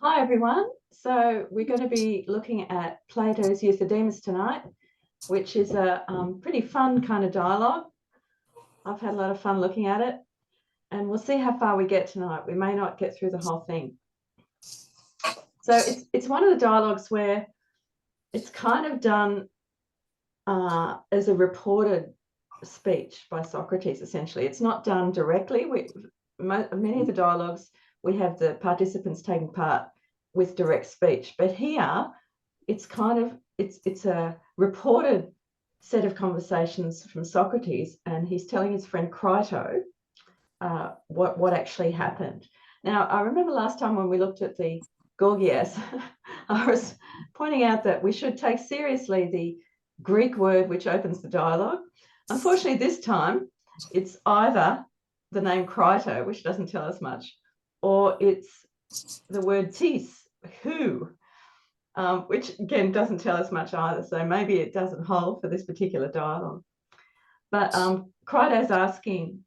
Hi everyone. So we're going to be looking at Plato's Euthydemus tonight, which is a pretty fun kind of dialogue. I've had a lot of fun looking at it, and we'll see how far we get tonight. We may not get through the whole thing. So it's one of the dialogues where it's kind of done as a reported speech by Socrates, essentially. It's not done directly. Many of the dialogues, we have the participants taking part with direct speech, but here it's a reported set of conversations from Socrates, and he's telling his friend Crito what actually happened. Now, I remember last time when we looked at the Gorgias, I was pointing out that we should take seriously the Greek word which opens the dialogue. Unfortunately, this time it's either the name Crito, which doesn't tell us much, or it's the word tis, who, which again doesn't tell us much either. So maybe it doesn't hold for this particular dialogue. But Crito's asking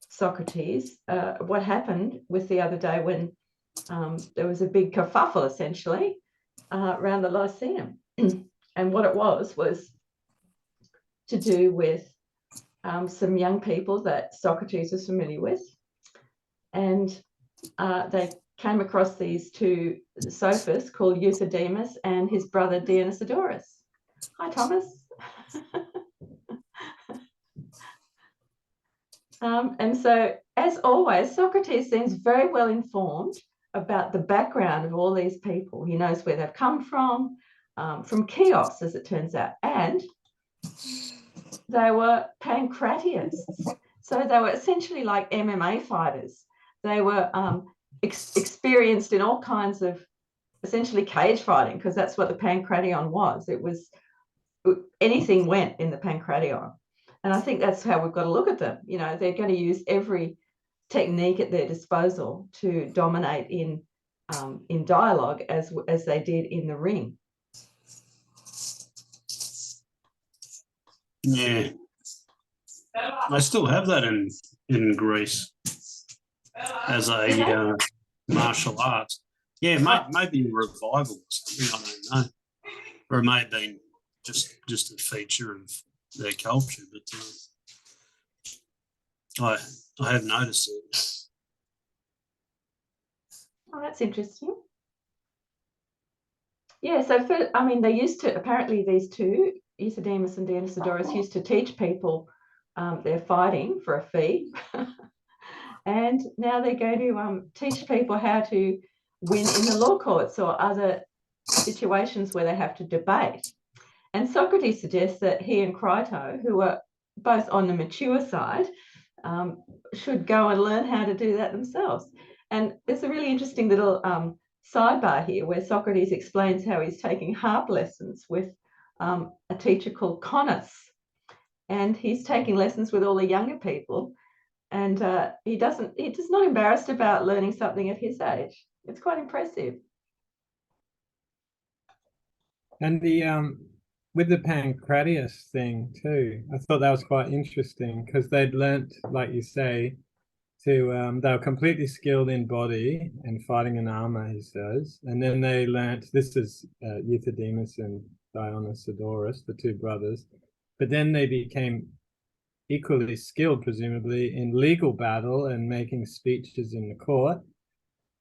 Socrates what happened with the other day when there was a big kerfuffle, essentially, around the Lyceum. And what it was to do with some young people that Socrates was familiar with. And they came across these two sophists called Euthydemus and his brother Dionysodorus. Hi, Thomas. And so, as always, Socrates seems very well informed about the background of all these people. He knows where they've come from Chios, as it turns out, and they were pancratiasts. So they were essentially like MMA fighters. They were experienced in all kinds of essentially cage fighting, because that's what the pancration was. It was anything went in the pancration. And I think that's how we've got to look at them. You know, they're going to use every technique at their disposal to dominate in dialogue as they did in the ring. Yeah, I still have that in Greece as a martial arts. Yeah, maybe a revival or something. I don't know, or it may have been just a feature of their culture, but I have noticed it. Oh, that's interesting. Yeah, so they used to, apparently these two, Euthydemus and Dionysodorus, used to teach people their fighting for a fee. And now they're going to teach people how to win in the law courts or other situations where they have to debate. And Socrates suggests that he and Crito, who are both on the mature side, should go and learn how to do that themselves. And there's a really interesting little sidebar here where Socrates explains how he's taking harp lessons with a teacher called Conus. And he's taking lessons with all the younger people. And he's not embarrassed about learning something at his age. It's quite impressive. And the with the pancratius thing too, I thought that was quite interesting, because they'd learnt, like you say, to they were completely skilled in body and fighting in armor, he says, and then they learnt, this is Euthydemus and Dionysodorus, the two brothers, but then they became equally skilled, presumably, in legal battle and making speeches in the court.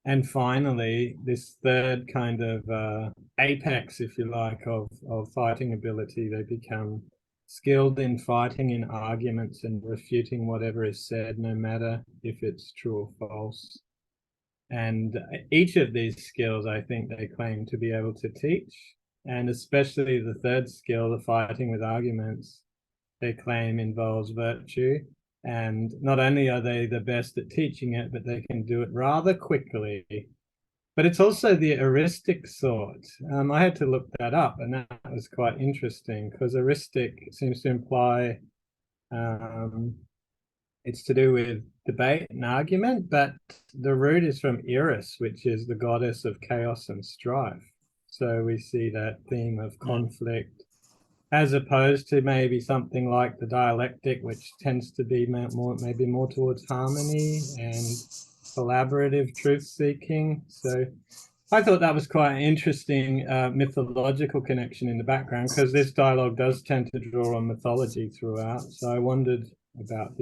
And finally, this third kind of apex, if you like, of fighting ability, they become skilled in fighting in arguments and refuting whatever is said, no matter if it's true or false. And each of these skills, I think, they claim to be able to teach. And especially the third skill, the fighting with arguments, they claim involves virtue. And not only are they the best at teaching it, but they can do it rather quickly. But it's also the heuristic sort. I had to look that up, and that was quite interesting, because heuristic seems to imply it's to do with debate and argument, but the root is from Eris, which is the goddess of chaos and strife. So we see that theme of conflict, as opposed to maybe something like the dialectic, which tends to be maybe more towards harmony and collaborative truth-seeking. So I thought that was quite an interesting mythological connection in the background, because this dialogue does tend to draw on mythology throughout. So I wondered about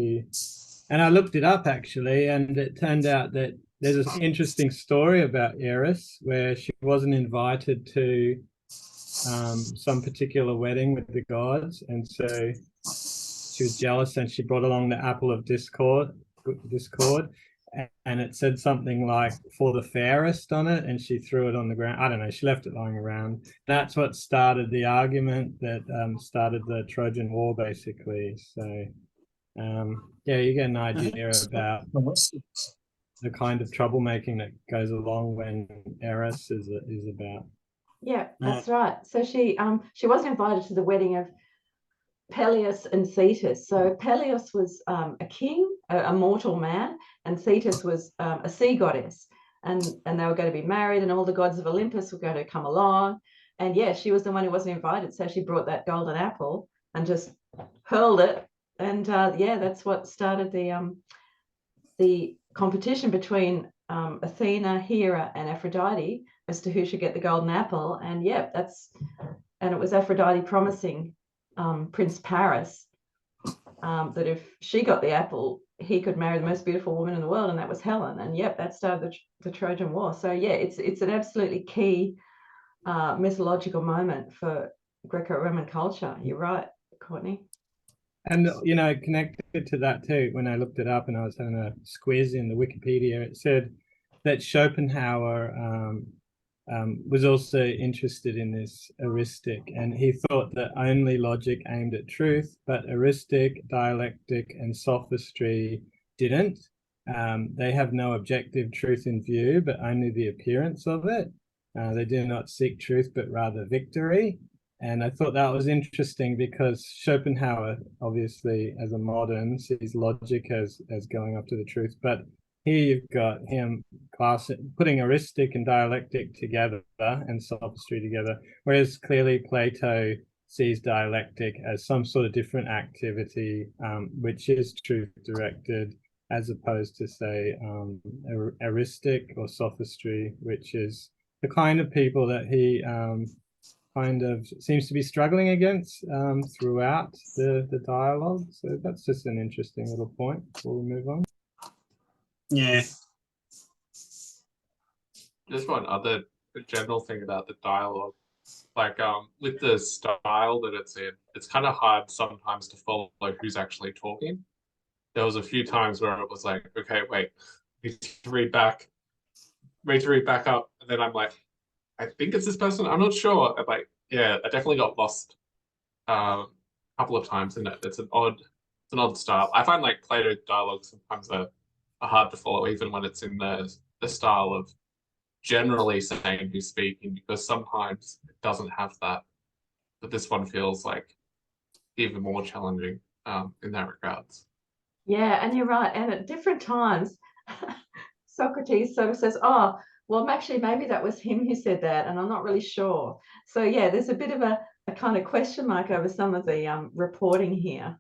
and I looked it up actually, and it turned out that there's this interesting story about Eris where she wasn't invited to some particular wedding with the gods, and so she was jealous and she brought along the apple of discord, and it said something like "for the fairest" on it, and she threw it on the ground. I don't know, she left it lying around. That's what started the argument that started the Trojan War, basically. So yeah, you get an idea about the kind of troublemaking that goes along when Eris is about. Yeah, that's right. So she was invited to the wedding of Peleus and Thetis. So Peleus was a king, a mortal man, and Thetis was a sea goddess, and they were going to be married, and all the gods of Olympus were going to come along. And yeah, she was the one who wasn't invited, so she brought that golden apple and just hurled it, and yeah, that's what started the competition between Athena, Hera, and Aphrodite as to who should get the golden apple. And yeah, and it was Aphrodite promising Prince Paris that if she got the apple, he could marry the most beautiful woman in the world, and that was Helen. And yep, that started the Trojan War. So yeah, it's an absolutely key mythological moment for Greco-Roman culture. You're right, Courtney. And connected to that too, when I looked it up and I was having a squiz in the Wikipedia, it said that Schopenhauer was also interested in this heuristic, and he thought that only logic aimed at truth, but heuristic, dialectic, and sophistry didn't. They have no objective truth in view, but only the appearance of it. They do not seek truth, but rather victory. And I thought that was interesting because Schopenhauer, obviously, as a modern, sees logic as going up to the truth. But here you've got him putting heuristic and dialectic together and sophistry together, whereas clearly Plato sees dialectic as some sort of different activity, which is truth-directed, as opposed to, say, heuristic or sophistry, which is the kind of people that he kind of seems to be struggling against throughout the dialogue. So that's just an interesting little point before we move on. Yeah. Just one other general thing about the dialogue, like with the style that it's in, it's kind of hard sometimes to follow who's actually talking. There was a few times where it was like, okay, wait, I need to read back up, and then I'm like, I think it's this person. I'm not sure. I'm like, yeah, I definitely got lost a couple of times in it. It's an odd style. I find like Plato dialogues sometimes are hard to follow, even when it's in the style of generally saying who's speaking, because sometimes it doesn't have that. But this one feels like even more challenging in that regards. Yeah, and you're right. And at different times, Socrates sort of says, oh, well, actually, maybe that was him who said that, and I'm not really sure. So yeah, there's a bit of a kind of question mark over some of the reporting here.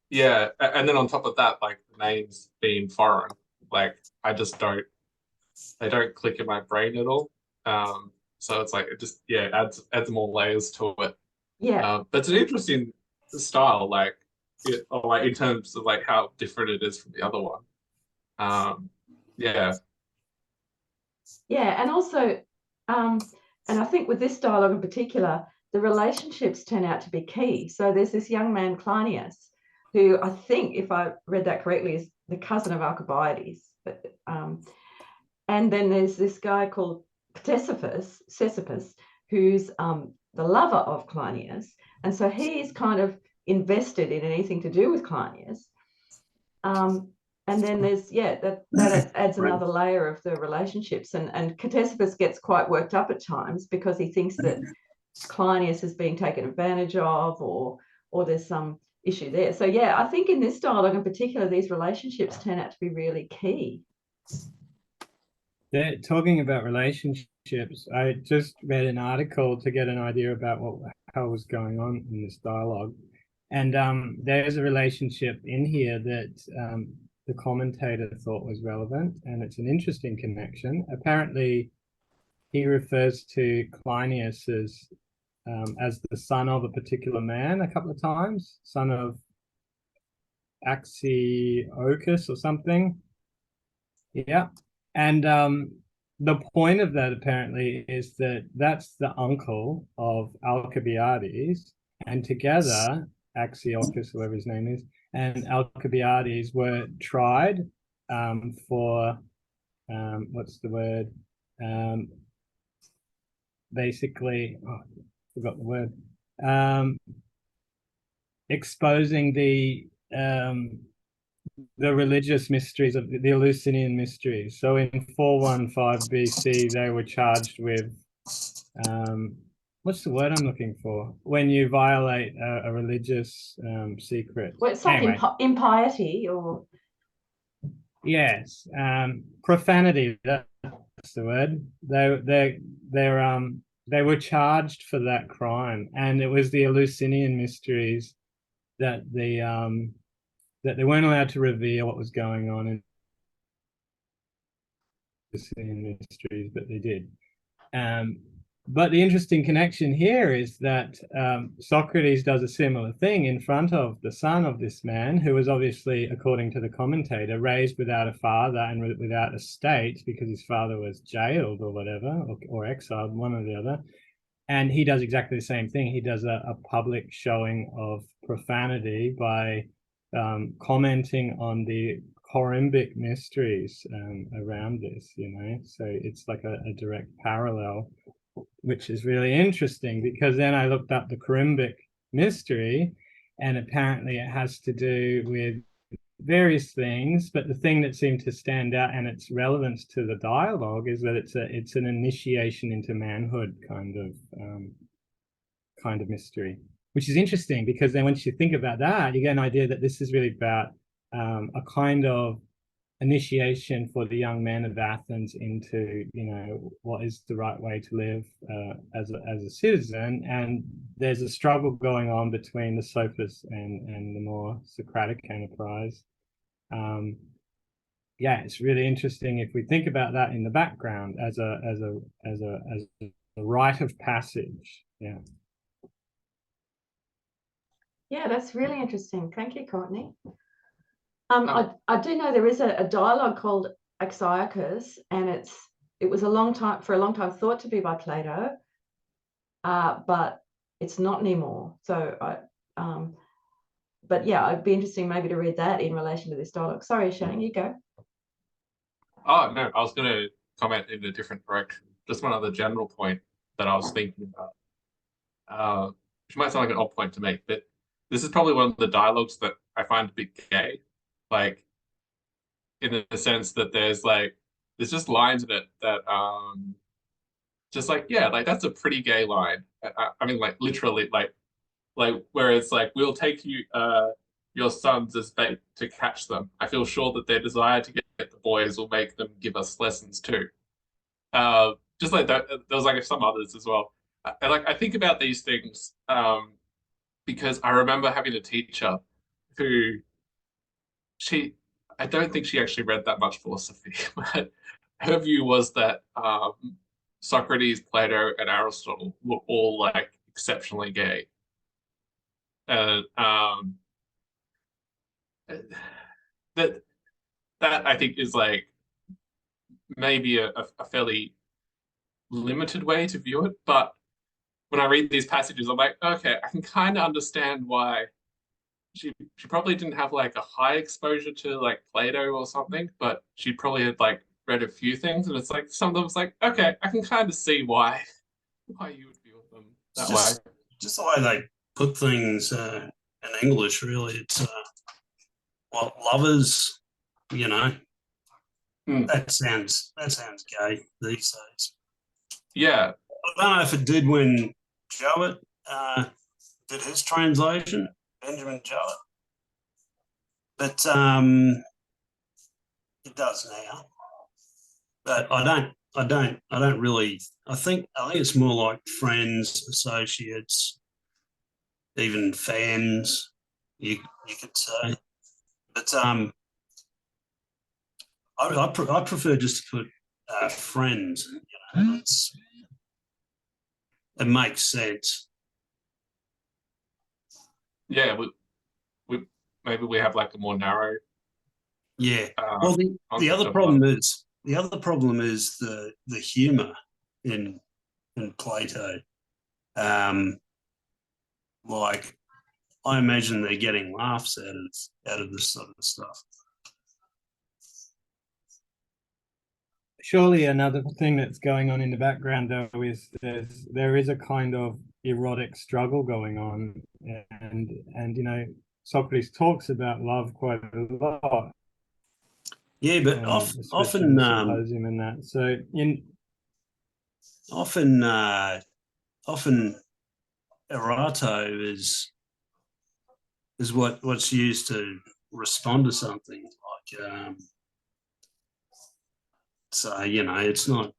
Yeah, and then on top of that, like the names being foreign, like they don't click in my brain at all. So it's like it just adds more layers to it. Yeah. But it's an interesting style, like in terms of like how different it is from the other one. Yeah. Yeah, and also, and I think with this dialogue in particular, the relationships turn out to be key. So there's this young man, Cleinias, who I think, if I read that correctly, is the cousin of Alcibiades. And then there's this guy called Ctesippus, who's the lover of Cleinias. And so he's kind of invested in anything to do with Cleinias. And then there's, that adds another layer of the relationships. And Ctesippus gets quite worked up at times because he thinks that Cleinias is being taken advantage of, or there's some issue there. So yeah, I think in this dialogue in particular, these relationships turn out to be really key. They're talking about relationships. I just read an article to get an idea about how was going on in this dialogue. And there's a relationship in here that the commentator thought was relevant, and it's an interesting connection. Apparently, he refers to Cleinias as the son of a particular man a couple of times, son of Axiochus or something. Yeah. And the point of that apparently is that that's the uncle of Alcibiades, and together Axiochus, whoever his name is, and Alcibiades were tried for what's the word? Basically, I forgot the word. Exposing the religious mysteries of the Eleusinian mysteries. So in 415 BC, they were charged with what's the word I'm looking for? When you violate a religious secret. Well, it's like anyway, impiety or. Yes, profanity. That's the word. They were charged for that crime, and it was the Eleusinian mysteries that that they weren't allowed to reveal what was going on in Eleusinian mysteries, but they did. But the interesting connection here is that Socrates does a similar thing in front of the son of this man, who was obviously, according to the commentator, raised without a father and without a state because his father was jailed or whatever, or exiled, one or the other. And he does exactly the same thing. He does a public showing of profanity by commenting on the Corymbic mysteries around this, So it's like a direct parallel, which is really interesting, because then I looked up the Corymbic mystery, and apparently it has to do with various things, but the thing that seemed to stand out and its relevance to the dialogue is that it's an initiation into manhood kind of mystery, which is interesting, because then once you think about that, you get an idea that this is really about a kind of initiation for the young men of Athens into, what is the right way to live as a citizen. And there's a struggle going on between the Sophists and the more Socratic enterprise. It's really interesting if we think about that in the background as a rite of passage. Yeah. Yeah, that's really interesting. Thank you, Courtney. I do know there is a dialogue called Axiochus, and it was for a long time thought to be by Plato, but it's not anymore. So but yeah, it'd be interesting maybe to read that in relation to this dialogue. Sorry, Shane, you go. Oh no, I was going to comment in a different direction. Just one other general point that I was thinking about, which might sound like an odd point to make, but this is probably one of the dialogues that I find a bit gay. Like, in the sense that there's just lines in it that just that's a pretty gay line. I mean, like literally, like where it's like, we'll take you your sons as bait to catch them. I feel sure that their desire to get the boys will make them give us lessons too. Just like that, there was like some others as well. I think about these things because I remember having a teacher who I don't think she actually read that much philosophy, but her view was that Socrates, Plato, and Aristotle were all like exceptionally gay. And that I think is like maybe a fairly limited way to view it. But when I read these passages, I'm like, okay, I can kind of understand why she probably didn't have like a high exposure to like Plato or something, but she probably had like read a few things, and it's like some of them was like, okay, I can kind of see why you would view them that way. Just the way they put things in English, really. It's lovers, that sounds gay these days. Yeah. I don't know if it did when Jowett did his translation, Benjamin Jowett, but it does now. But I don't really. I think it's more like friends, associates, even fans. You could say, but I prefer just to put friends. You know, it makes sense. Yeah, we maybe we have like a more narrow Yeah. Well, the concept other of love. problem is the humor in Plato. Like I imagine they're getting laughs out of this sort of stuff. Surely another thing that's going on in the background, though, is there is a kind of erotic struggle going on, and you know, Socrates talks about love quite a lot, Yeah, but especially in the symposium and that. So often erato is what's used to respond to something like so you know it's not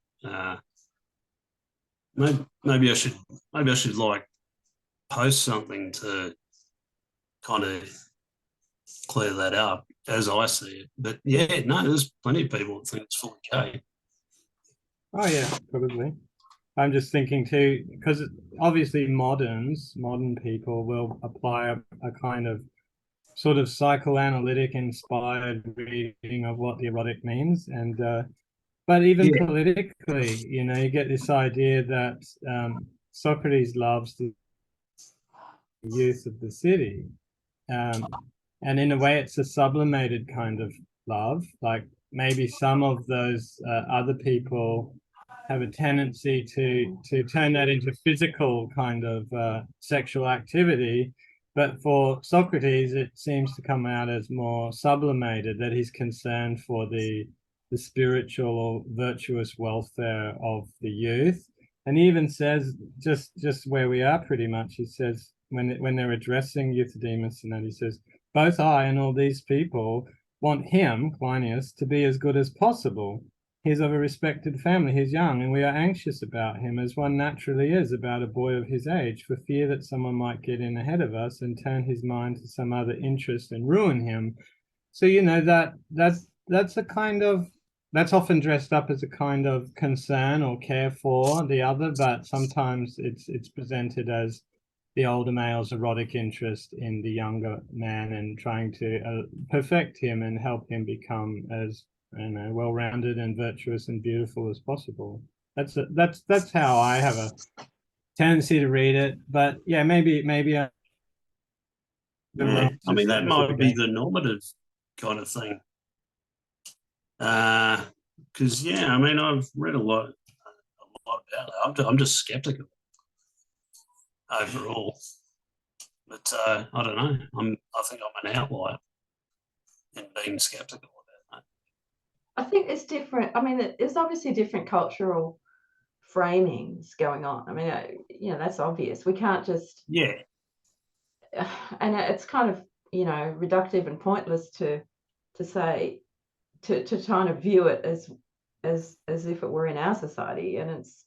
maybe I should like post something to kind of clear that up as I see it. But yeah, no, there's plenty of people that think it's fully gay. oh yeah, probably. I'm just thinking too, because obviously modern people will apply a kind of sort of psychoanalytic inspired reading of what the erotic means, and but even Yeah. politically, you know, you get this idea that Socrates loves the youth of the city, um, and in a way, it's a sublimated kind of love. Like maybe some of those other people have a tendency to turn that into physical kind of sexual activity, but for Socrates, it seems to come out as more sublimated, that he's concerned for the spiritual or virtuous welfare of the youth. And he even says, just where we are pretty much, he says, when they're addressing Euthydemus and that, he says, both I and all these people want him, Cleinias, to be as good as possible. He's of a respected family, he's young, and we are anxious about him, as one naturally is about a boy of his age, for fear that someone might get in ahead of us and turn his mind to some other interest and ruin him. So, you know, that's a kind of, that's often dressed up as a kind of concern or care for the other, but sometimes it's presented as the older male's erotic interest in the younger man and trying to perfect him and help him become as, you know, well-rounded and virtuous and beautiful as possible. That's how I have a tendency to read it. But yeah, maybe Yeah. I mean that might be the normative kind of thing. Because yeah, I mean I've read a lot about it. I'm just skeptical overall. But I don't know. I think I'm an outlier in being skeptical about that. I think it's different. I mean, there's obviously different cultural framings going on. I mean, you know, that's obvious. We can't just, Yeah. and it's kind of, you know, reductive and pointless to say, to try to view it as if it were in our society, and it's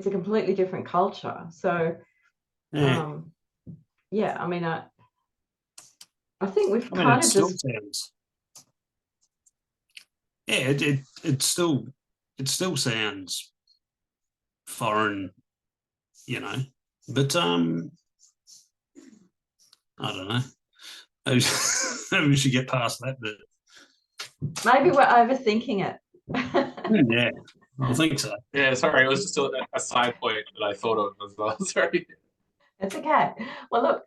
a completely different culture. So yeah, I mean, I think we've kind of just sounds, yeah, it still sounds foreign, you know, but I don't know. Maybe we should get past that bit. maybe we're overthinking it. Yeah, I think so. Yeah, sorry, it was just a side point that I thought of as well. Sorry. It's okay. Well, look,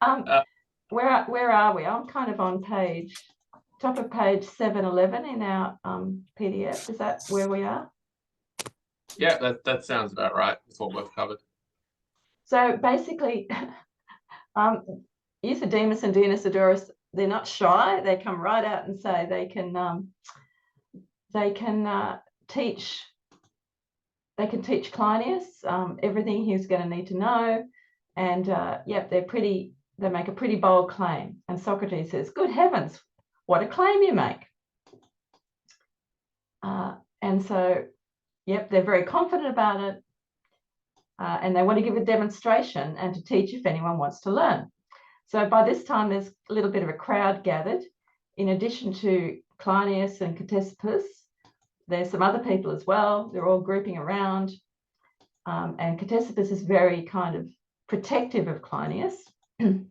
where are we? I'm kind of on top of page 711 in our PDF. Is that where we are? Yeah, that sounds about right. That's what we've covered. So basically, Euthydemus and Dionysiodorus, they're not shy. They come right out and say they can teach Cleinias everything he's going to need to know, and yep, they make a pretty bold claim. And Socrates says, "Good heavens, what a claim you make!" And so, yep, they're very confident about it, and they want to give a demonstration and to teach if anyone wants to learn. So by this time, there's a little bit of a crowd gathered. In addition to Cleinias and Ctesippus, there's some other people as well. They're all grouping around. And Ctesippus is very kind of protective of Cleinias. And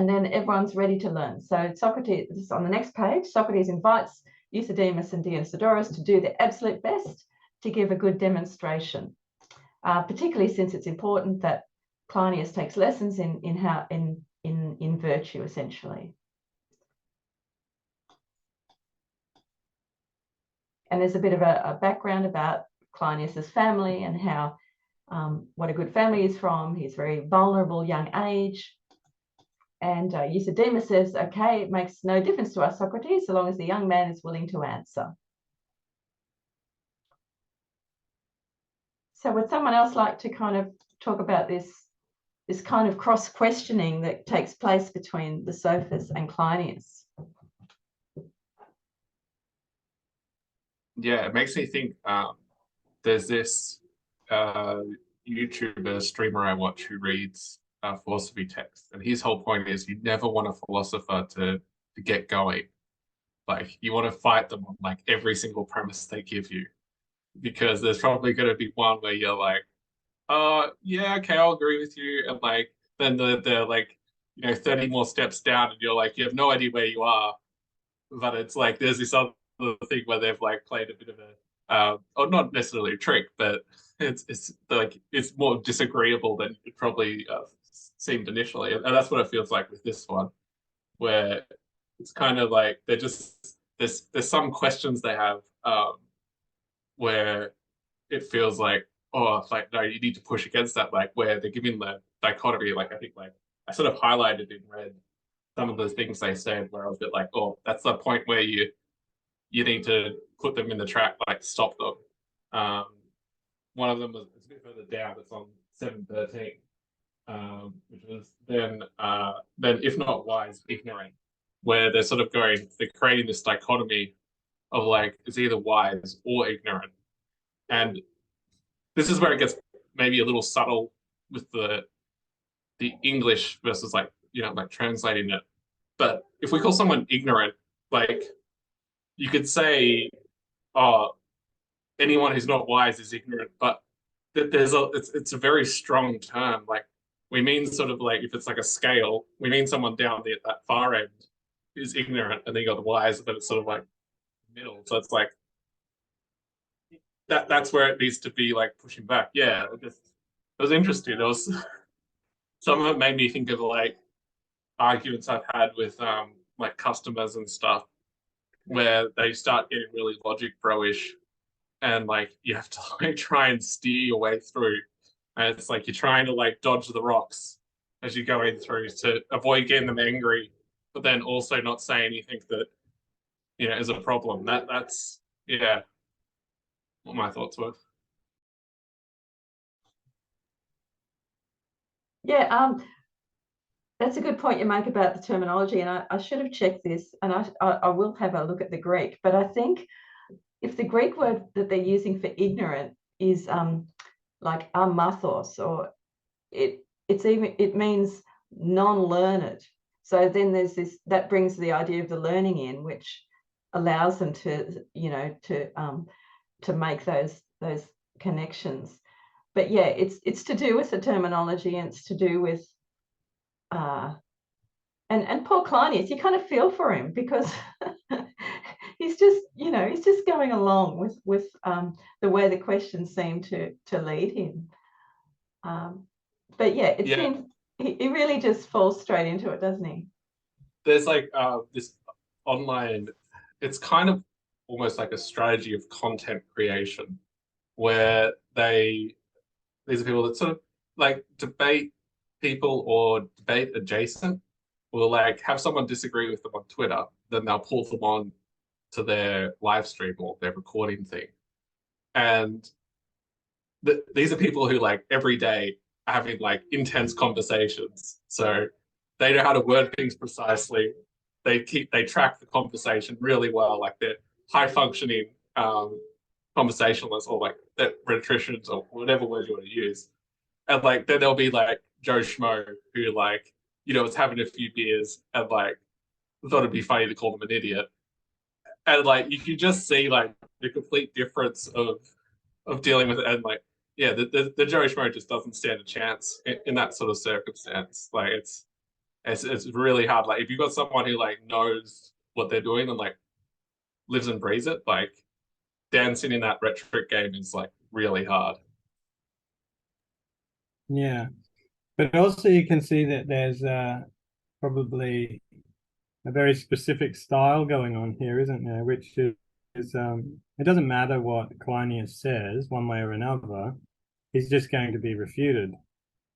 then everyone's ready to learn. So Socrates, on the next page, Socrates invites Euthydemus and Dionysodorus to do their absolute best to give a good demonstration, particularly since it's important that Cleinias takes lessons in virtue, essentially. And there's a bit of a background about Cleinias's family and how what a good family he's from. He's very vulnerable, young age. And Euthydemus says, okay, it makes no difference to us, Socrates, so long as the young man is willing to answer. So would someone else like to kind of talk about this kind of cross-questioning that takes place between the Sophists and Cleinias? Yeah, it makes me think there's this YouTuber streamer I watch who reads philosophy texts, and his whole point is you never want a philosopher to get going. Like, you want to fight them on like every single premise they give you, because there's probably going to be one where you're like, yeah, okay, I'll agree with you, and like then they're like, 30 more steps down, and you're like, you have no idea where you are. But it's like there's this other thing where they've like played a bit of a or not necessarily a trick, but it's like it's more disagreeable than it probably seemed initially, and that's what it feels like with this one, where it's kind of like they're just there's some questions they have where it feels like, oh, it's like, no, you need to push against that, like where they're giving the dichotomy. Like, I think like I sort of highlighted in red some of those things they said where I was a bit like, oh, that's the point where you need to put them in the track, like stop them. One of them was a bit further down. It's on 713, which was then if not wise, ignorant, where they're sort of they're creating this dichotomy of like it's either wise or ignorant, and this is where it gets maybe a little subtle with the English versus like like translating it. But if we call someone ignorant, like you could say, oh, anyone who's not wise is ignorant, but it's a very strong term. Like we mean sort of like if it's like a scale, we mean someone down at that far end is ignorant, and then you got the wise, but it's sort of like middle. So it's like that's where it needs to be like pushing back. Yeah, it was interesting. It was some of it made me think of like arguments I've had with like customers and stuff, where they start getting really logic bro-ish, and like you have to like try and steer your way through, and it's like you're trying to like dodge the rocks as you're going through to avoid getting them angry, but then also not say anything that is a problem. That's yeah, what my thoughts were. Yeah, that's a good point you make about the terminology, and I should have checked this, and I will have a look at the Greek, but I think if the Greek word that they're using for ignorant is like amathos, or it means non-learned. So then there's this that brings the idea of the learning in, which allows them to to make those connections. But yeah, it's to do with the terminology, and it's to do with and Paul Cleinias, you kind of feel for him because he's just going along with the way the questions seem to lead him. But yeah, it seems he really just falls straight into it, doesn't he? There's like this online, it's kind of almost like a strategy of content creation, where these are people that sort of like debate people or debate adjacent, will like have someone disagree with them on Twitter, then they'll pull them on to their live stream or their recording thing. And these are people who like every day are having like intense conversations. So they know how to word things precisely. They track the conversation really well. Like they're high functioning conversationalists, or like rhetoricians, or whatever word you want to use. And like then there'll be like Joe Schmo who like was having a few beers and like thought it'd be funny to call them an idiot. and like you can just see like the complete difference of dealing with it, and like yeah, the Joe Schmo just doesn't stand a chance in that sort of circumstance. Like it's really hard. Like if you've got someone who like knows what they're doing and like lives and breathes it, like dancing in that rhetoric game is like really hard. Yeah, but also you can see that there's probably a very specific style going on here, isn't there? Which is it doesn't matter what Cleinias says one way or another, he's just going to be refuted.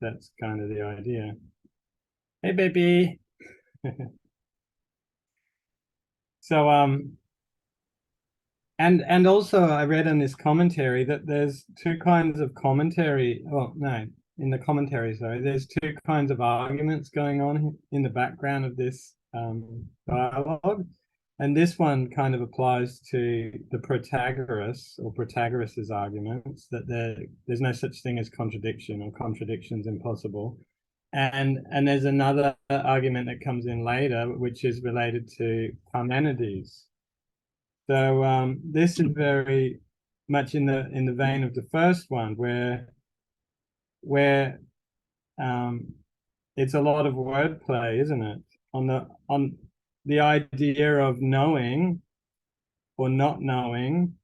That's kind of the idea. Hey, baby. So and also I read in this commentary that there's two kinds of commentary. Oh no, in the commentary, sorry, there's two kinds of arguments going on in the background of this dialogue. And this one kind of applies to the Protagoras or Protagoras's arguments that there's no such thing as contradiction, or contradiction's impossible. And there's another argument that comes in later, which is related to Parmenides. So this is very much in the vein of the first one, where it's a lot of wordplay, isn't it? On the idea of knowing or not knowing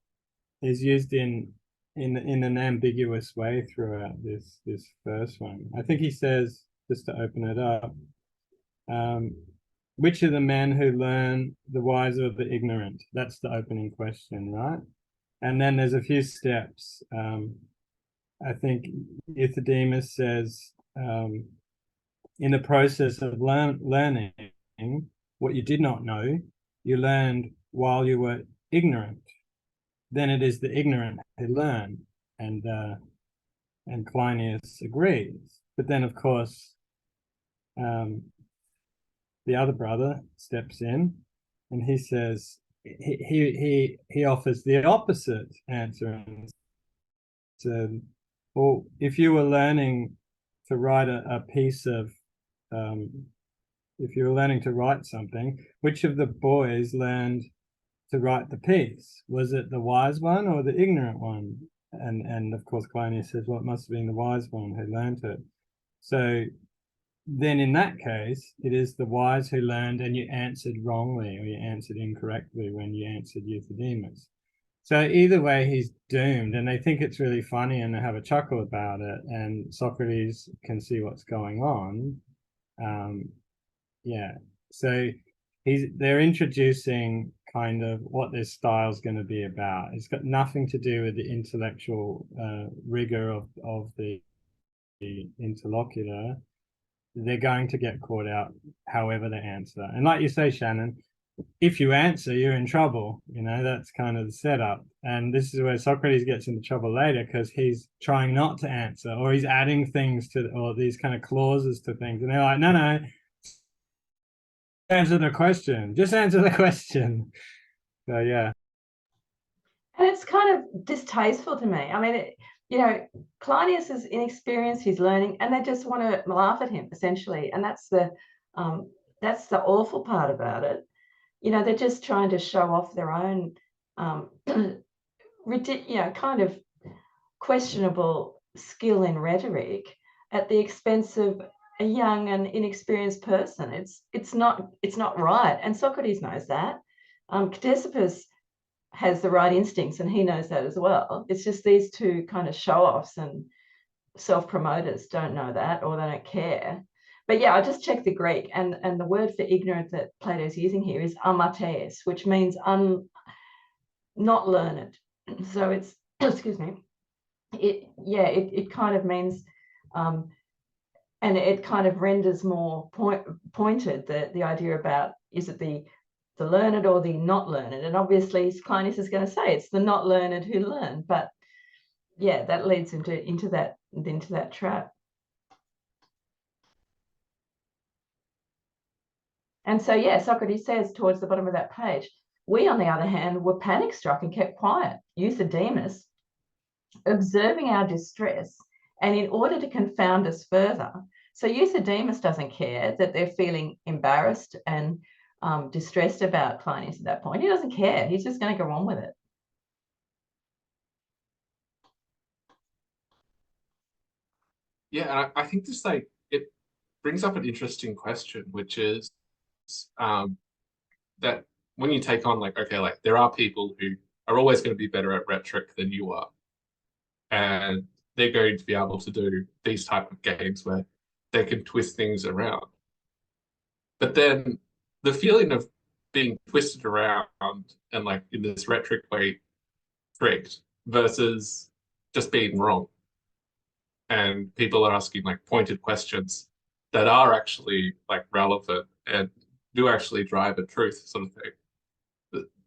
is used in an ambiguous way throughout this first one. I think he says, just to open it up, which are the men who learn, the wise or the ignorant? That's the opening question, right? And then there's a few steps. I think Euthydemus says, in the process of learning, what you did not know, you learned while you were ignorant. Then it is the ignorant who learn, and Cleinias agrees. But then, of course, the other brother steps in, and he says he offers the opposite answer, and said, well, if you were learning to write a piece of if you were learning to write something, which of the boys learned to write the piece? Was it the wise one or the ignorant one? And of course Cleinias says, well, it must have been the wise one who learned it. So then in that case, it is the wise who learned, and you answered wrongly, or you answered incorrectly when you answered Euthydemus. So either way, he's doomed, and they think it's really funny and they have a chuckle about it, and Socrates can see what's going on. Yeah, so they're introducing kind of what this style is going to be about. It's got nothing to do with the intellectual rigor of the interlocutor. They're going to get caught out however they answer. And like you say, Shannon, if you answer, you're in trouble. You know, that's kind of the setup. And this is where Socrates gets into trouble later, because he's trying not to answer, or he's adding things to, or these kind of clauses to things. And they're like, no, answer the question. Just answer the question. So, yeah. And it's kind of distasteful to me. I mean, Cleinias is inexperienced, he's learning, and they just want to laugh at him, essentially. And that's the awful part about it. They're just trying to show off their own, kind of questionable skill in rhetoric at the expense of a young and inexperienced person. It's not right, and Socrates knows that. Ctesippus has the right instincts, and he knows that as well. It's just these two kind of show-offs and self-promoters don't know that, or they don't care. But yeah, I just checked the Greek, and the word for ignorant that Plato's using here is amateis, which means not learned. So it's excuse me. It kind of means, and it kind of renders more pointed the idea about, is it the learned or the not learned? And obviously Cleinias is going to say it's the not learned who learn. But yeah, that leads into that trap. And so, yeah, Socrates says towards the bottom of that page, we, on the other hand, were panic struck and kept quiet. Euthydemus, observing our distress, and in order to confound us further. So Euthydemus doesn't care that they're feeling embarrassed and distressed about Cleinias at that point. He doesn't care. He's just going to go on with it. Yeah, and I think this it brings up an interesting question, which is that when you take on okay, there are people who are always going to be better at rhetoric than you are, and they're going to be able to do these type of games where they can twist things around. But then the feeling of being twisted around and in this rhetoric way tricked versus just being wrong, and people are asking pointed questions that are actually relevant and do actually drive a truth sort of thing.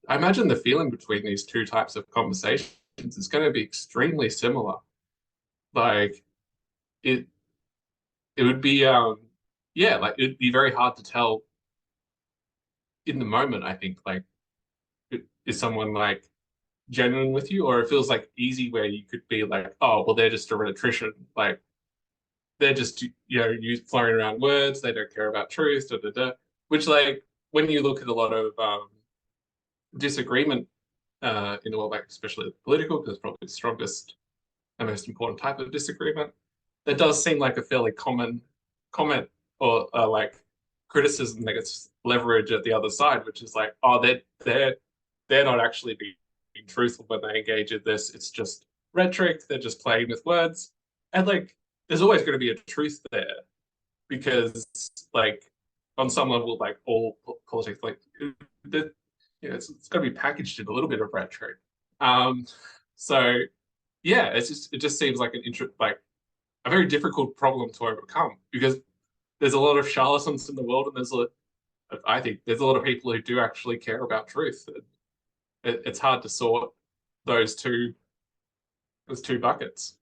I imagine the feeling between these two types of conversations is going to be extremely similar. Like it would be yeah, it'd be very hard to tell in the moment, I think, is someone genuine with you, or it feels easy where you could be oh, well, they're just a rhetorician, they're just flowing around words, they don't care about truth, da, da, da. Which when you look at a lot of disagreement in the world, especially political, because it's probably the strongest and most important type of disagreement, that does seem like a fairly common comment or criticism that gets leverage at the other side, which is oh, they're not actually being truthful when they engage in this. It's just rhetoric. They're just playing with words, and there's always going to be a truth there, because on some level, all politics, it's going to be packaged in a little bit of rhetoric. So yeah, it just seems like a very difficult problem to overcome, because there's a lot of charlatans in the world, and I think there's a lot of people who do actually care about truth. It's hard to sort those two buckets.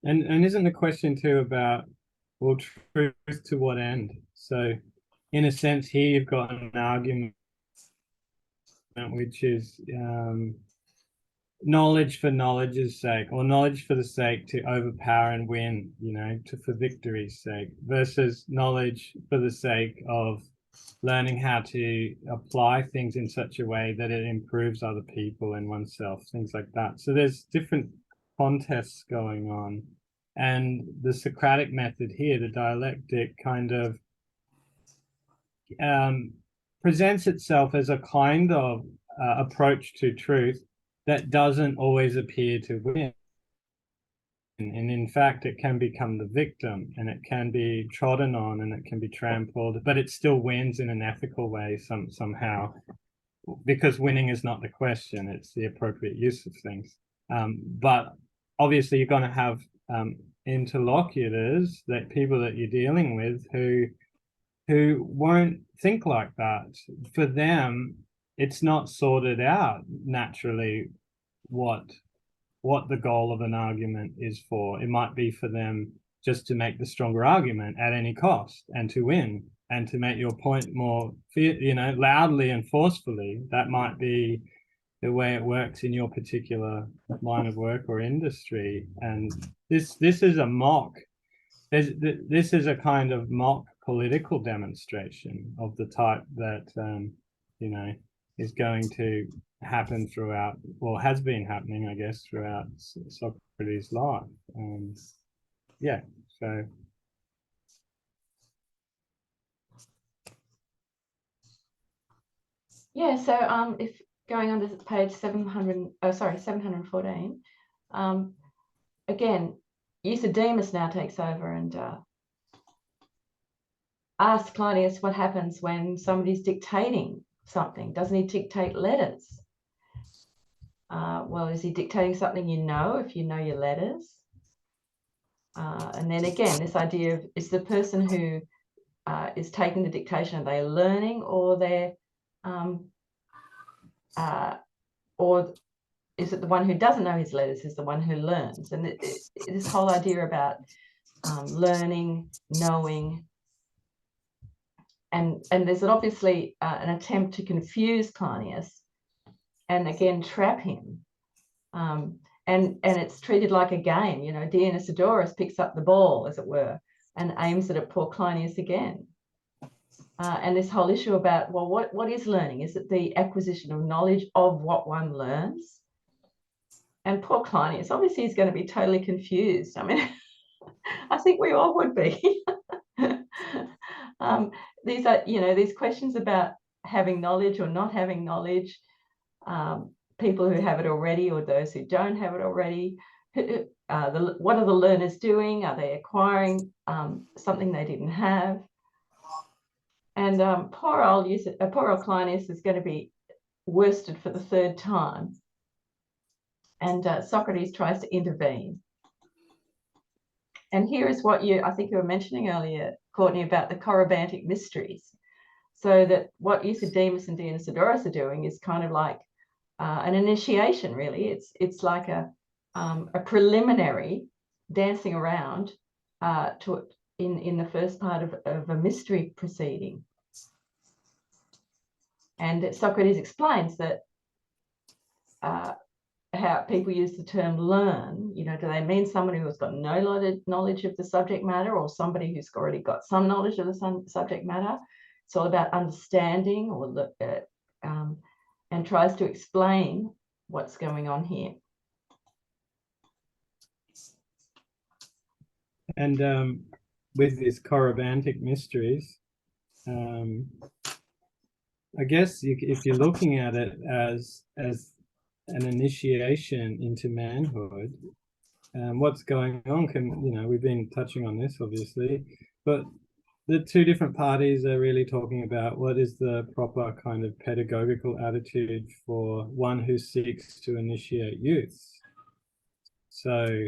And isn't the question too about, well, truth to what end? So in a sense, here you've got an argument which is knowledge for knowledge's sake, or knowledge for the sake to overpower and win, for victory's sake, versus knowledge for the sake of learning how to apply things in such a way that it improves other people and oneself, things like that. So there's different contests going on. And the Socratic method here, the dialectic, kind of presents itself as a kind of approach to truth that doesn't always appear to win. And in fact, it can become the victim, and it can be trodden on, and it can be trampled, but it still wins in an ethical way somehow, because winning is not the question, it's the appropriate use of things. But obviously you're going to have interlocutors, people that you're dealing with, who won't think like that. For them, it's not sorted out naturally what the goal of an argument is for. It might be for them just to make the stronger argument at any cost, and to win, and to make your point more, loudly and forcefully. That might be the way it works in your particular line of work or industry. And this is a mock. This is a kind of mock political demonstration of the type that is going to happen throughout, well, has been happening, I guess, throughout Socrates' life. Yeah, so. Yeah, so if going on to page 714, again, Euthydemus now takes over and asks Cleinias what happens when somebody's dictating something. Doesn't he dictate letters? Well, is he dictating something if you know your letters? And then again, this idea of, is the person who is taking the dictation, are they learning, or they're or is it the one who doesn't know his letters is the one who learns? And this whole idea about learning, knowing, and there's obviously an attempt to confuse Cleinias and again trap him. And it's treated like a game. Dionysiodorus picks up the ball, as it were, and aims it at poor Cleinias again. and this whole issue about, well, what is learning? Is it the acquisition of knowledge of what one learns? And poor Cleinias, obviously he's going to be totally confused. I mean, I think we all would be. These are, these questions about having knowledge or not having knowledge, people who have it already or those who don't have it already. What are the learners doing? Are they acquiring something they didn't have? And poor old Cleinias is going to be worsted for the third time. And Socrates tries to intervene. And here is what I think you were mentioning earlier, Courtney, about the Corybantic mysteries. So that what Euthydemus and Dionysiodorus are doing is kind of like an initiation, really. It's like a preliminary dancing around in the first part of a mystery proceeding. And Socrates explains that how people use the term learn, do they mean someone who has got no knowledge of the subject matter, or somebody who's already got some knowledge of the subject matter? It's all about understanding, and tries to explain what's going on here. And with these Corybantic mysteries, I guess if you're looking at it as an initiation into manhood, what's going on we've been touching on this obviously, but the two different parties are really talking about what is the proper kind of pedagogical attitude for one who seeks to initiate youths. So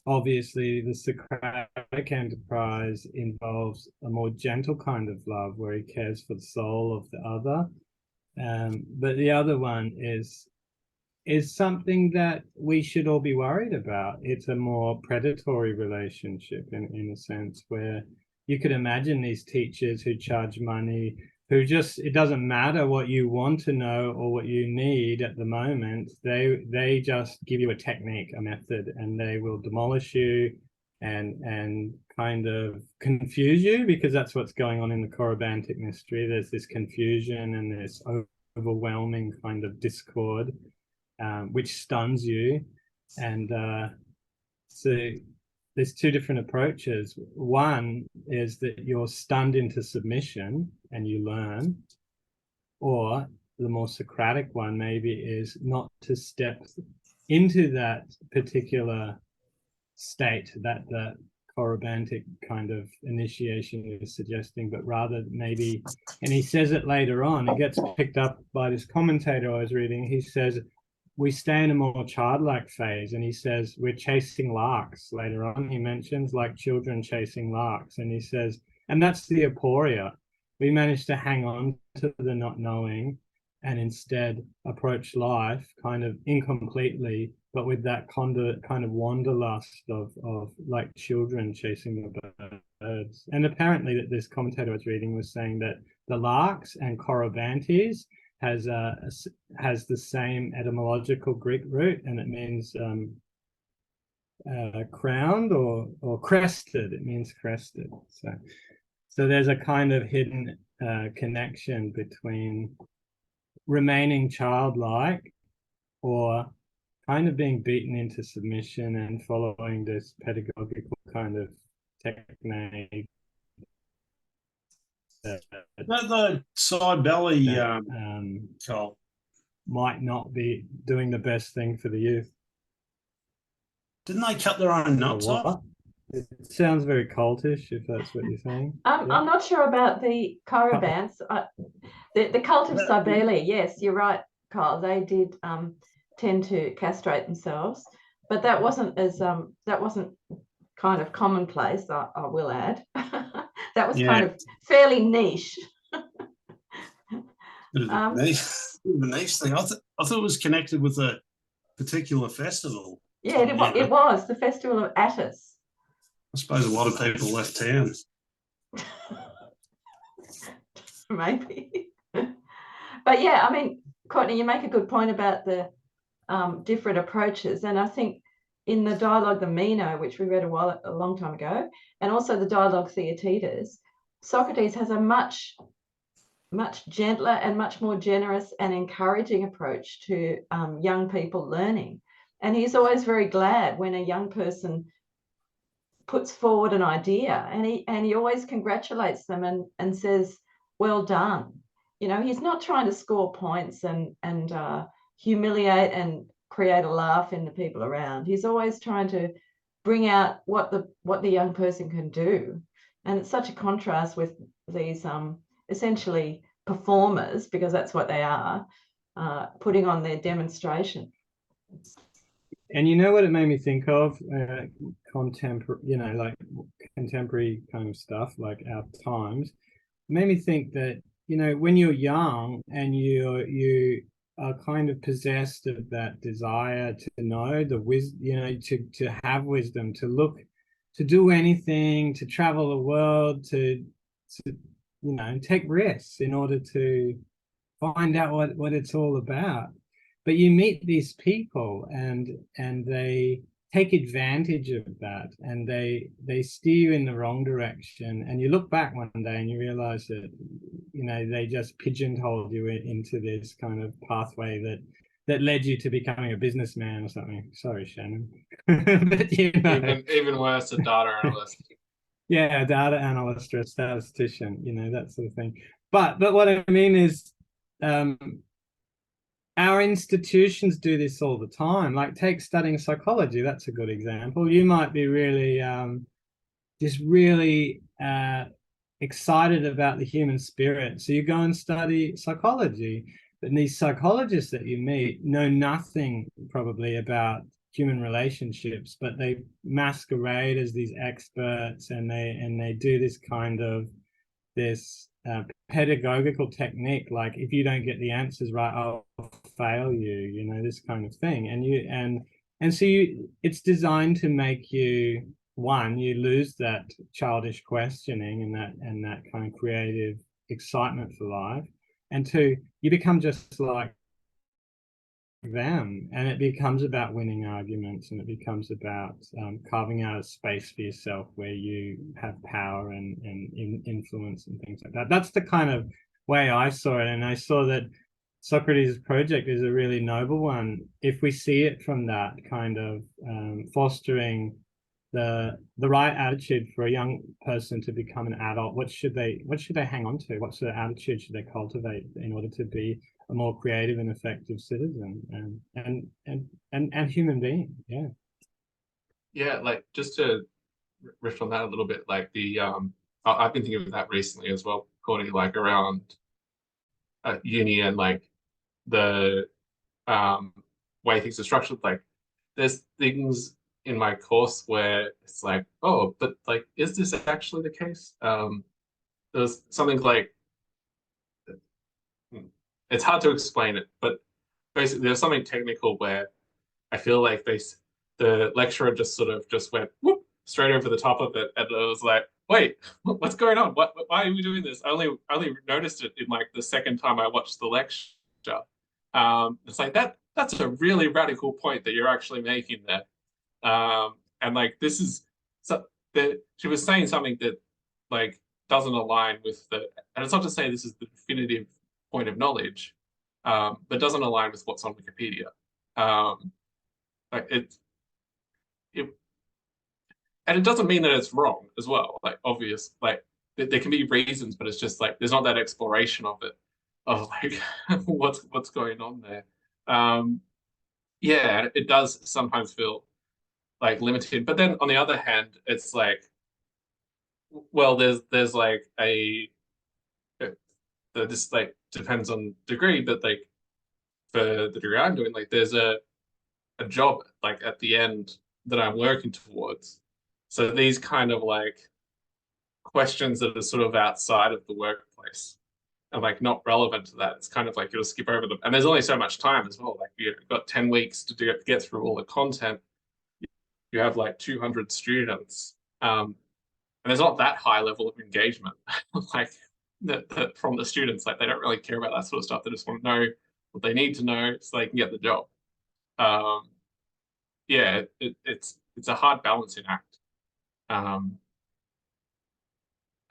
obviously the Socratic enterprise involves a more gentle kind of love where he cares for the soul of the other. But the other one is something that we should all be worried about. It's a more predatory relationship in a sense, where you could imagine these teachers who charge money, who just, it doesn't matter what you want to know or what you need at the moment. They just give you a technique, a method, and they will demolish you and kind of confuse you, because that's what's going on in the Corybantic mystery. There's this confusion and this overwhelming kind of discord, which stuns you. And so there's two different approaches. One is that you're stunned into submission and you learn, or the more Socratic one maybe is not to step into that particular state that the Corybantic kind of initiation is suggesting, but rather maybe, and he says it later on, it gets picked up by this commentator I was reading. He says we stay in a more childlike phase, and he says we're chasing larks. Later on he mentions like children chasing larks, and he says, and that's the aporia. We manage to hang on to the not knowing and instead approach life kind of incompletely, but with that kind of wanderlust of like children chasing the birds. And apparently that this commentator I was reading was saying that the larks and Corybantes has the same etymological Greek root, and it means crowned or crested. It means crested. So there's a kind of hidden connection between remaining childlike or kind of being beaten into submission and following this pedagogical kind of technique. The side belly Cole might not be doing the best thing for the youth. Didn't they cut their own nuts off? It sounds very cultish, if that's what you're saying. I'm not sure about the Corybants. The cult of Cybele, yes, you're right, Carl. They did tend to castrate themselves, but that wasn't kind of commonplace, I will add. That was kind of fairly niche. The niche thing. I thought it was connected with a particular festival. Yeah, it was the festival of Attis. I suppose a lot of people left town. Maybe. But yeah, I mean, Courtney, you make a good point about the different approaches. And I think in the dialogue, the Meno, which we read a long time ago, and also the dialogue Theaetetus, Socrates has a much gentler and much more generous and encouraging approach to young people learning. And he's always very glad when a young person puts forward an idea, and he always congratulates them and says, well done. You know, he's not trying to score points and humiliate and create a laugh in the people around. He's always trying to bring out what the young person can do. And it's such a contrast with these essentially performers, because that's what they are, putting on their demonstration. And you know what it made me think of? Contemporary, like contemporary kind of stuff, like our times. It made me think that, when you're young and you are kind of possessed of that desire to know the wisdom, to have wisdom, to look, to do anything, to travel the world, to take risks in order to find out what it's all about. But you meet these people and they take advantage of that, and they steer you in the wrong direction, and you look back one day and you realize that they just pigeonholed you into this kind of pathway that led you to becoming a businessman or something. Sorry, Shannon. But, even worse, a data analyst. Yeah, a data analyst or a statistician, that sort of thing. But what I mean is, our institutions do this all the time. Like, take studying psychology. That's a good example. You might be really just really excited about the human spirit, so you go and study psychology. But these psychologists that you meet know nothing probably about human relationships, but they masquerade as these experts, and they do this kind of pedagogical technique, like, if you don't get the answers right, I'll fail you, this kind of thing. And so it's designed to make you, one, you lose that childish questioning and that kind of creative excitement for life, and two, you become just like them, and it becomes about winning arguments, and it becomes about carving out a space for yourself where you have power and influence and things like that. That's the kind of way I saw it, and I saw that Socrates' project is a really noble one if we see it from that kind of fostering the right attitude for a young person to become an adult. What should they hang on to? What sort of attitude should they cultivate in order to be a more creative and effective citizen and human being? Yeah, like, just to riff on that a little bit, like I've been thinking of that recently as well, Courtney, like around uni and like the way things are structured. Like, there's things in my course where it's like, oh, but like, is this actually the case? There's something like, it's hard to explain it, but basically there's something technical where I feel like the lecturer just sort of just went whoop straight over the top of it, and it was like, wait, what's going on? Why are we doing this? I only noticed it in like the second time I watched the lecture. It's like that's a really radical point that you're actually making there. And like, this is she was saying something that like doesn't align with and it's not to say this is the definitive point of knowledge, but doesn't align with what's on Wikipedia. Like and it doesn't mean that it's wrong as well. Like, obvious, like there can be reasons, but it's just like there's not that exploration of it, of like what's going on there. Yeah, it does sometimes feel like limited, but then on the other hand, it's like, well, there's like this like depends on degree, but like for the degree I'm doing, like there's a job like at the end that I'm working towards. So these kind of like questions that are sort of outside of the workplace and like not relevant to that, it's kind of like you'll skip over them. And there's only so much time as well. Like, you've got 10 weeks to get through all the content. You have like 200 students. And there's not that high level of engagement like that from the students. Like, they don't really care about that sort of stuff. They just want to know what they need to know so they can get the job. Yeah, it's a hard balancing act.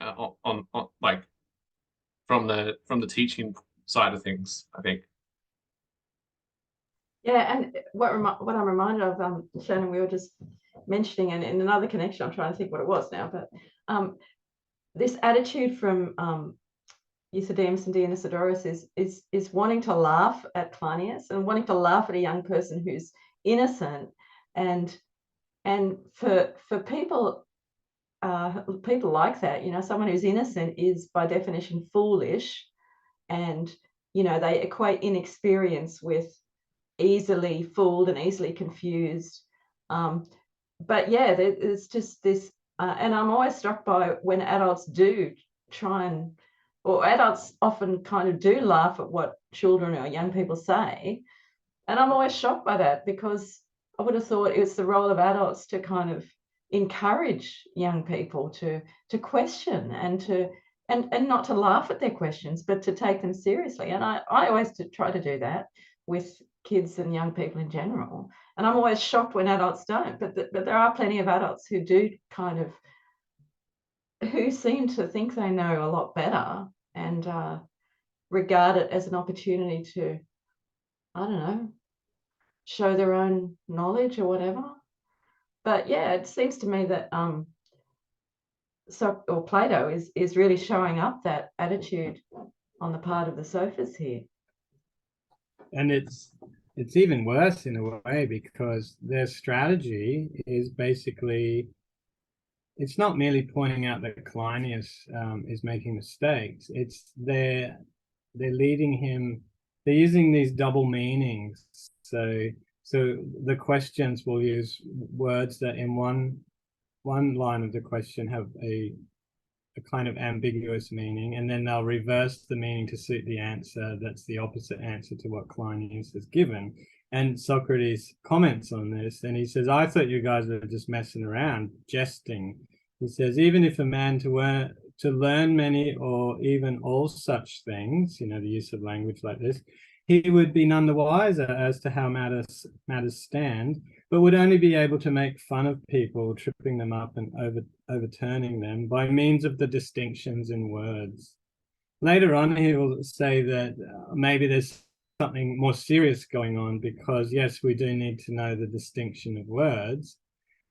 on like from the teaching side of things, I think. Yeah, and what I'm reminded of, Shannon, we were just mentioning, and in another connection, I'm trying to think what it was now, but this attitude from Euthydemus and Dionysiodorus is wanting to laugh at Cleinias and wanting to laugh at a young person who's innocent, and for people people like that, you know, someone who's innocent is by definition foolish, and you know, they equate inexperience with easily fooled and easily confused. But yeah, there's just this, and I'm always struck by when adults do try and, or adults often kind of do laugh at what children or young people say. And I'm always shocked by that, because I would have thought it's the role of adults to kind of encourage young people to question and to and not to laugh at their questions, but to take them seriously. And I always try to do that with kids and young people in general. And I'm always shocked when adults don't. But there are plenty of adults who do kind of, who seem to think they know a lot better, and regard it as an opportunity to, I don't know, show their own knowledge or whatever. But yeah, it seems to me that Plato is really showing up that attitude on the part of the sophists here. And it's even worse in a way, because their strategy is basically, it's not merely pointing out that Cleinias is making mistakes. It's they're leading him. They're using these double meanings. So the questions will use words that in one line of the question have a kind of ambiguous meaning, and then they'll reverse the meaning to suit the answer that's the opposite answer to what Cleinias has given. And Socrates comments on this, and he says, I thought you guys were just messing around, jesting. He says, even if a man to learn many or even all such things, you know, the use of language like this, he would be none the wiser as to how matters stand, but would only be able to make fun of people, tripping them up and overturning them by means of the distinctions in words. Later on, he will say that maybe there's something more serious going on, because yes, we do need to know the distinction of words,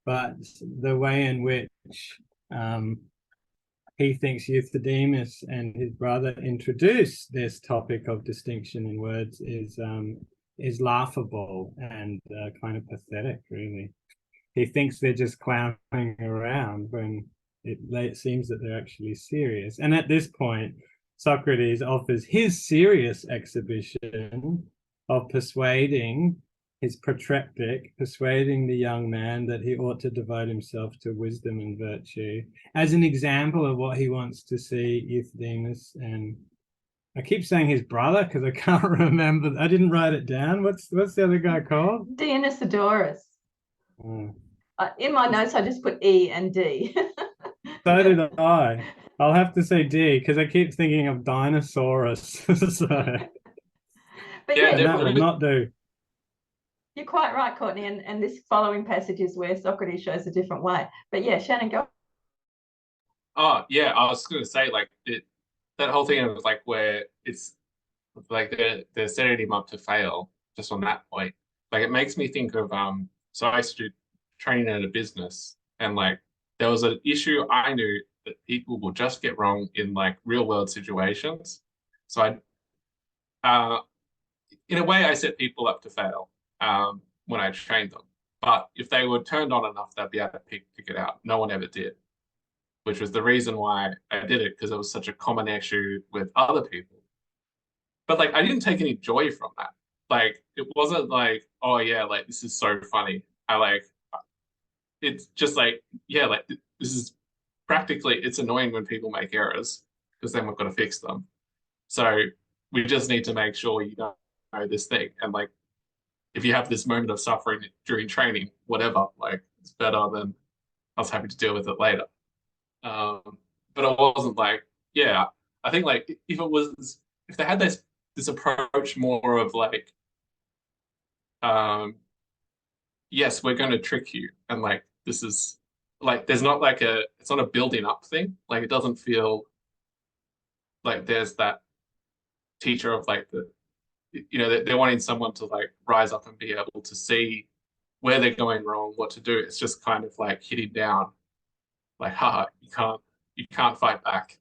but the way in which he thinks Euthydemus and his brother introduced this topic of distinction in words is laughable and kind of pathetic, really. He thinks they're just clowning around when it seems that they're actually serious. And at this point, Socrates offers his serious exhibition of persuading his protreptic, persuading the young man that he ought to devote himself to wisdom and virtue, as an example of what he wants to see Euthydemus, and I keep saying his brother because I can't remember. I didn't write it down. What's the other guy called? Dionysiodorus. Oh. In my notes, I just put E and D. So did I. I'll have to say D because I keep thinking of dinosaurus. So, But Yeah, and that will not do. You're quite right, Courtney, and this following passage is where Socrates shows a different way. But yeah, Shannon, go. Oh yeah, I was going to say, like, that whole thing of like where it's like they're setting him up to fail just on that point. Like, it makes me think of so I used to do training at a business, and like there was an issue I knew that people will just get wrong in like real world situations. So in a way, I set people up to fail when I trained them. But if they were turned on enough, they'd be able to pick it out. No one ever did, which was the reason why I did it, because it was such a common issue with other people. But like, I didn't take any joy from that. Like, it wasn't like, oh yeah, like this is so funny. It's just like, yeah, like this is practically, it's annoying when people make errors, because then we've got to fix them. So we just need to make sure you don't know this thing. And like, if you have this moment of suffering during training, whatever, like it's better than us having to deal with it later. But it wasn't like, yeah, I think like if they had this approach more of like, yes, we're going to trick you, and like this is like there's not like it's not a building up thing. Like it doesn't feel like there's that teacher of like they're wanting someone to like rise up and be able to see where they're going wrong, what to do. It's just kind of like hitting down, like, haha, you can't fight back,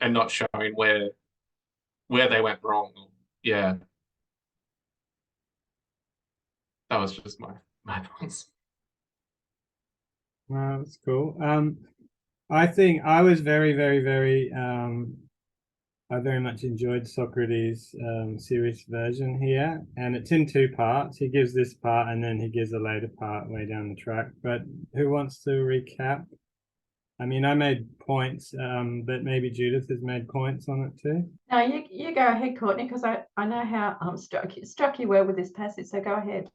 and not showing where they went wrong. Yeah, that was just my thoughts. Wow, that's cool. I think I was very, very, very I very much enjoyed Socrates' serious version here, and it's in two parts. He gives this part, and then he gives a later part way down the track. But who wants to recap? I mean, I made points, but maybe Judith has made points on it too. No, you go ahead, Courtney, because I know how struck you well with this passage. So go ahead.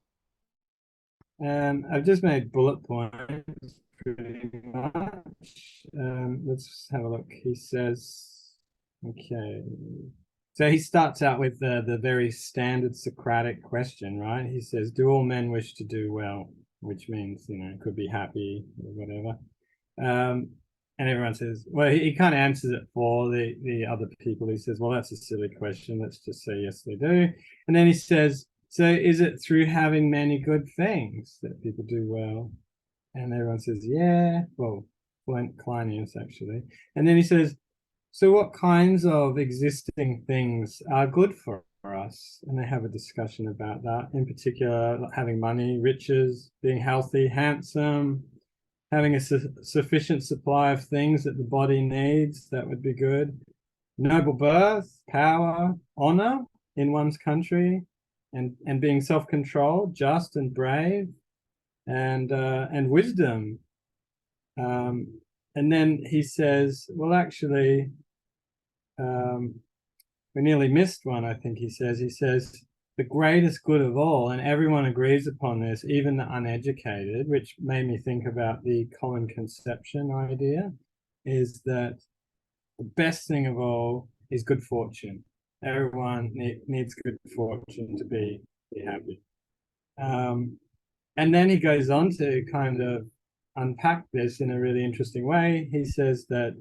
I've just made bullet points pretty much. Let's have a look. He says, okay. So he starts out with the very standard Socratic question, right? He says, do all men wish to do well? Which means, could be happy or whatever. And everyone says, well, he kind of answers it for the other people. He says, well, that's a silly question. Let's just say, yes, they do. And then he says, so is it through having many good things that people do well? And everyone says, yeah. Well, Cleinias actually. And then he says, so what kinds of existing things are good for us? And they have a discussion about that. In particular, having money, riches, being healthy, handsome, having a sufficient supply of things that the body needs, that would be good. Noble birth, power, honor in one's country, and being self-controlled, just and brave, and wisdom. And then he says, well, actually, we nearly missed one, I think he says. He says, the greatest good of all, and everyone agrees upon this, even the uneducated, which made me think about the common conception idea, is that the best thing of all is good fortune. Everyone needs good fortune to be happy. And then he goes on to kind of unpack this in a really interesting way. He says that,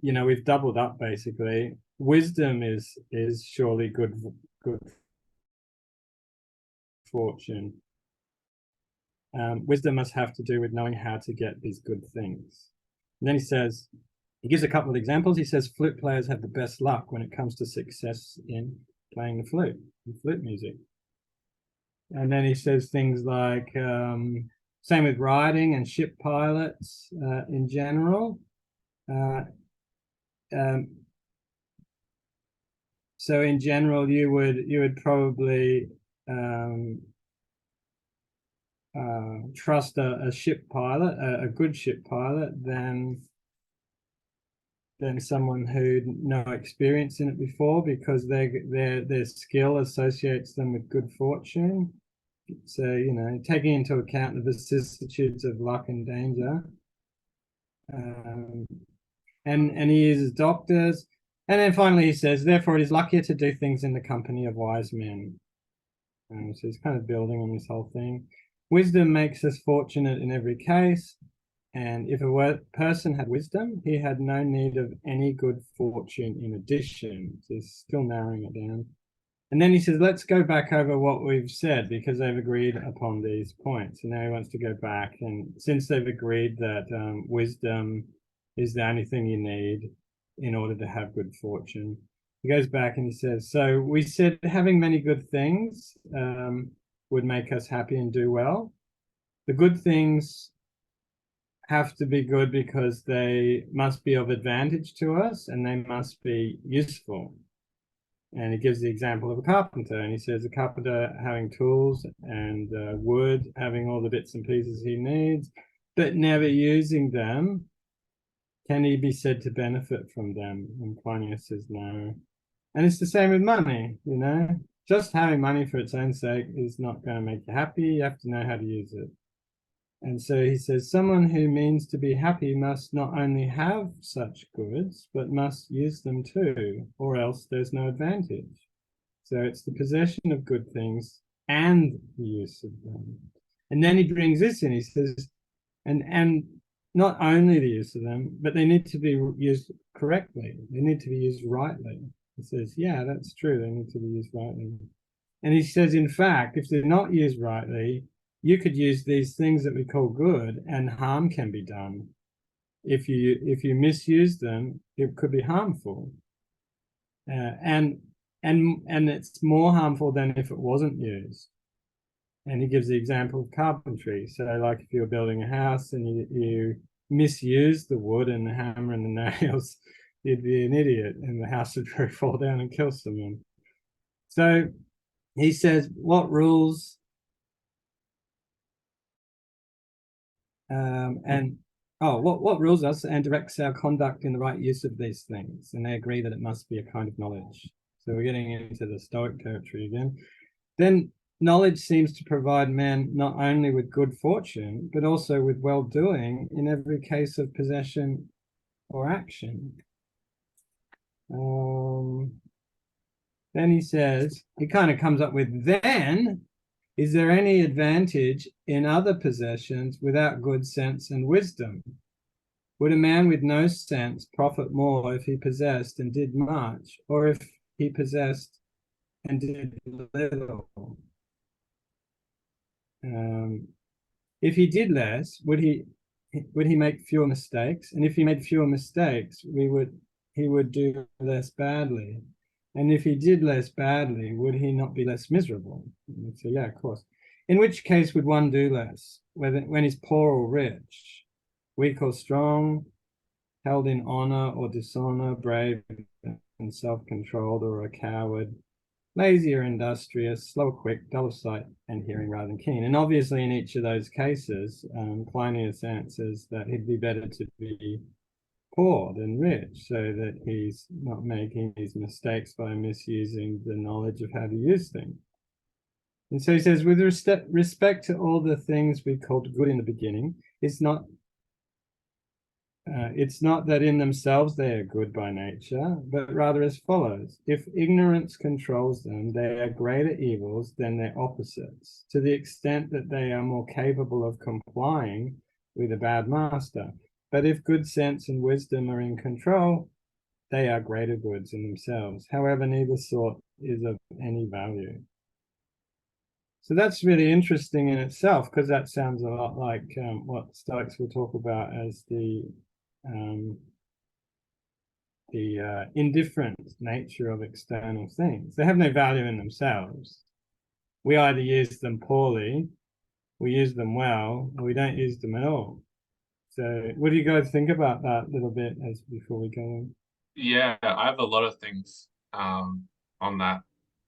we've doubled up basically. Wisdom is surely good fortune. Wisdom must have to do with knowing how to get these good things. And then he gives a couple of examples. He says flute players have the best luck when it comes to success in playing the flute music. And then he says things like, same with riding and ship pilots in general. So in general, you would probably trust a ship pilot, a good ship pilot, than someone who no experience in it before, because their skill associates them with good fortune. So taking into account the vicissitudes of luck and danger. And he uses doctors. And then finally he says, therefore it is luckier to do things in the company of wise men. So he's kind of building on this whole thing. Wisdom makes us fortunate in every case. And if a person had wisdom, he had no need of any good fortune in addition. So he's still narrowing it down. And then he says, let's go back over what we've said, because they've agreed upon these points. And now he wants to go back. And since they've agreed that wisdom is the only thing you need in order to have good fortune, he goes back and he says, so we said having many good things would make us happy and do well. The good things have to be good because they must be of advantage to us and they must be useful. And he gives the example of a carpenter, and he says a carpenter having tools and wood, having all the bits and pieces he needs, but never using them, can he be said to benefit from them? And Cleinias says no. And it's the same with money, just having money for its own sake is not going to make you happy. You have to know how to use it. And so he says, someone who means to be happy must not only have such goods, but must use them too, or else there's no advantage. So it's the possession of good things and the use of them. And then he brings this in. He says, And not only the use of them, but they need to be used correctly. They need to be used rightly. He says, yeah, that's true. They need to be used rightly. And he says, in fact, if they're not used rightly, you could use these things that we call good, and harm can be done. If you misuse them, it could be harmful. And it's more harmful than if it wasn't used. And he gives the example of carpentry. So like if you're building a house and you misuse the wood and the hammer and the nails, you'd be an idiot and the house would probably fall down and kill someone. So he says, what rules what rules us and directs our conduct in the right use of these things? And they agree that it must be a kind of knowledge. So we're getting into the Stoic territory again. Then knowledge seems to provide man not only with good fortune, but also with well-doing in every case of possession or action. Then he says, he kind of comes up with, then, is there any advantage in other possessions without good sense and wisdom? Would a man with no sense profit more if he possessed and did much, or if he possessed and did little? If he did less, would he make fewer mistakes? And if he made fewer mistakes, he would do less badly. And if he did less badly, would he not be less miserable? So yeah, of course. In which case would one do less, when he's poor or rich, weak or strong, held in honor or dishonor, brave and self-controlled, or a coward, lazy or industrious, slow or quick, dull of sight and hearing rather than keen? And obviously in each of those cases, Plinius answers that he'd be better to be poor than rich, so that he's not making these mistakes by misusing the knowledge of how to use things. And so he says, with respect to all the things we called good in the beginning, it's not that in themselves they are good by nature, but rather as follows. If ignorance controls them, they are greater evils than their opposites, to the extent that they are more capable of complying with a bad master. But if good sense and wisdom are in control, they are greater goods in themselves. However, neither sort is of any value. So that's really interesting in itself, because that sounds a lot like what Stoics will talk about as the indifferent nature of external things. They have no value in themselves. We either use them poorly, we use them well, or we don't use them at all. So what do you guys think about that little bit as before we go on? Yeah, I have a lot of things on that.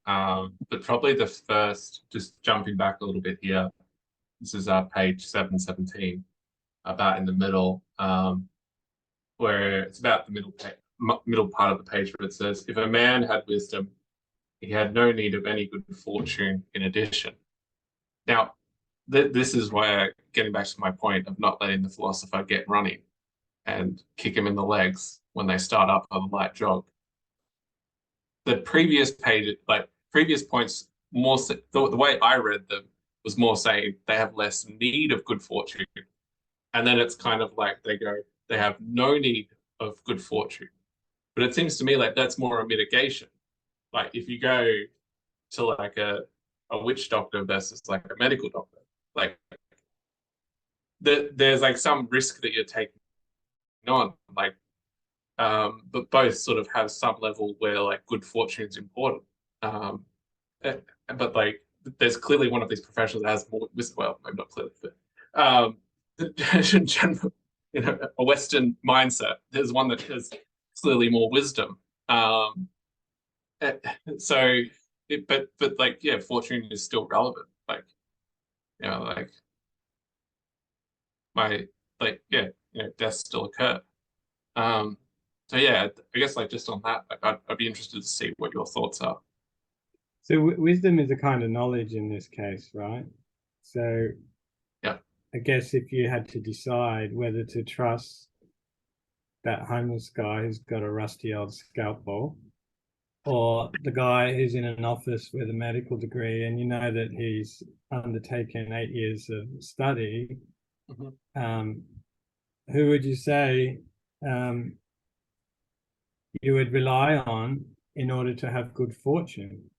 But probably the first, just jumping back a little bit here, this is page 717, about in the middle, where it's about the middle part of the page where it says, if a man had wisdom, he had no need of any good fortune in addition. Now, this is where, getting back to my point of not letting the philosopher get running and kick him in the legs when they start up on a light jog. The previous page, like previous points, more the way I read them was more saying they have less need of good fortune. And then it's kind of like they have no need of good fortune. But it seems to me like that's more a mitigation. Like if you go to like a witch doctor versus like a medical doctor, like there's like some risk that you're taking on, like but both sort of have some level where like good fortune is important. But like there's clearly one of these professions that has more wisdom. Well, maybe not clearly, but general, a Western mindset. There's one that has clearly more wisdom. So, but like yeah, fortune is still relevant. Like like deaths still occur. So yeah, I guess like just on that, like I'd be interested to see what your thoughts are. So wisdom is a kind of knowledge in this case, right? So yeah, I guess if you had to decide whether to trust that homeless guy who's got a rusty old scalpel, or the guy who's in an office with a medical degree and you know that he's undertaken 8 years of study, who would you say you would rely on in order to have good fortune?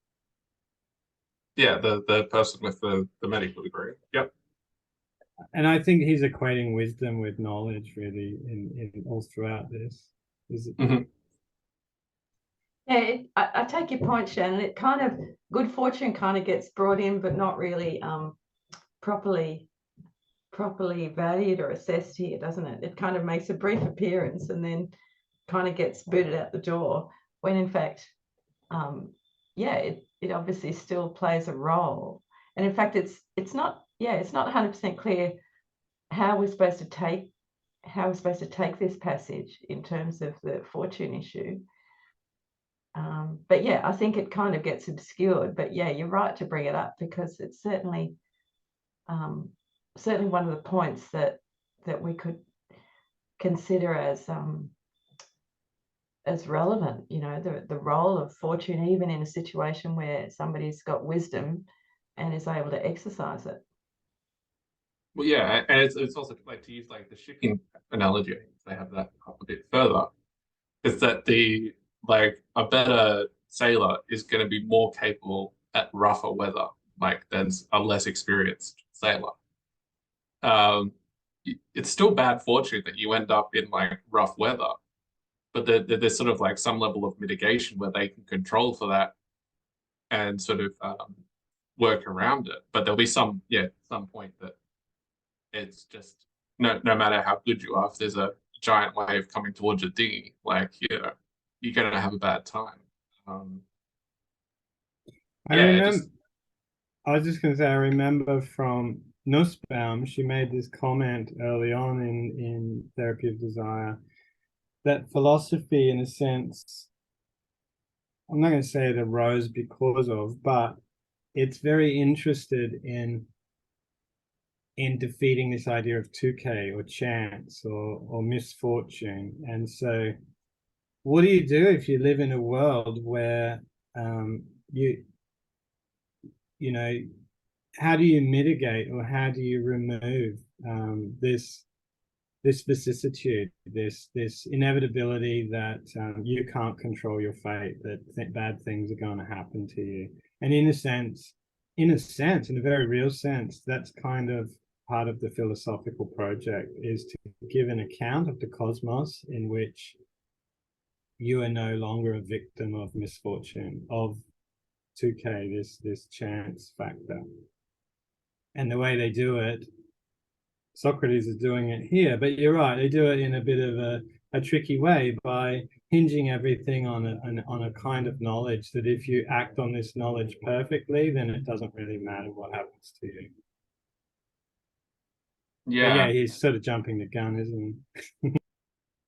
Yeah, the person with the medical degree. Yep. And I think he's equating wisdom with knowledge, really, in all throughout this. Is it? Mhm. Yeah, I take your point, Shannon. It kind of, good fortune kind of gets brought in, but not really properly valued or assessed here, doesn't it? It kind of makes a brief appearance and then kind of gets booted out the door, when in fact, yeah, it obviously still plays a role. And in fact, it's not 100% clear how we're supposed to take this passage in terms of the fortune issue. But yeah, I think it kind of gets obscured. But yeah, you're right to bring it up, because it's certainly one of the points that we could consider as relevant. You know, the role of fortune, even in a situation where somebody's got wisdom and is able to exercise it. Well, yeah, and it's also like, to use like the shipping analogy, if they have that up a bit further, is that a better sailor is going to be more capable at rougher weather, like, than a less experienced sailor. It's still bad fortune that you end up in like rough weather, but there's sort of like some level of mitigation where they can control for that and sort of work around it. But there'll be some point that it's just, no matter how good you are, if there's a giant wave coming towards your dinghy, like, you're gonna have a bad time. I remember. I was just going to say, I remember from Nussbaum, she made this comment early on in Therapy of Desire, that philosophy, in a sense, I'm not going to say it arose because of, but it's very interested in defeating this idea of 2K or chance or misfortune. And so what do you do if you live in a world where you know, how do you mitigate, or how do you remove this vicissitude, this inevitability that you can't control your fate, that bad things are going to happen to you? And in a very real sense, that's kind of part of the philosophical project, is to give an account of the cosmos in which you are no longer a victim of misfortune, of 2K, this chance factor. And the way they do it, Socrates is doing it here, but you're right, they do it in a bit of a tricky way, by hinging everything on a kind of knowledge that if you act on this knowledge perfectly, then it doesn't really matter what happens to you. Yeah. But yeah, he's sort of jumping the gun, isn't he?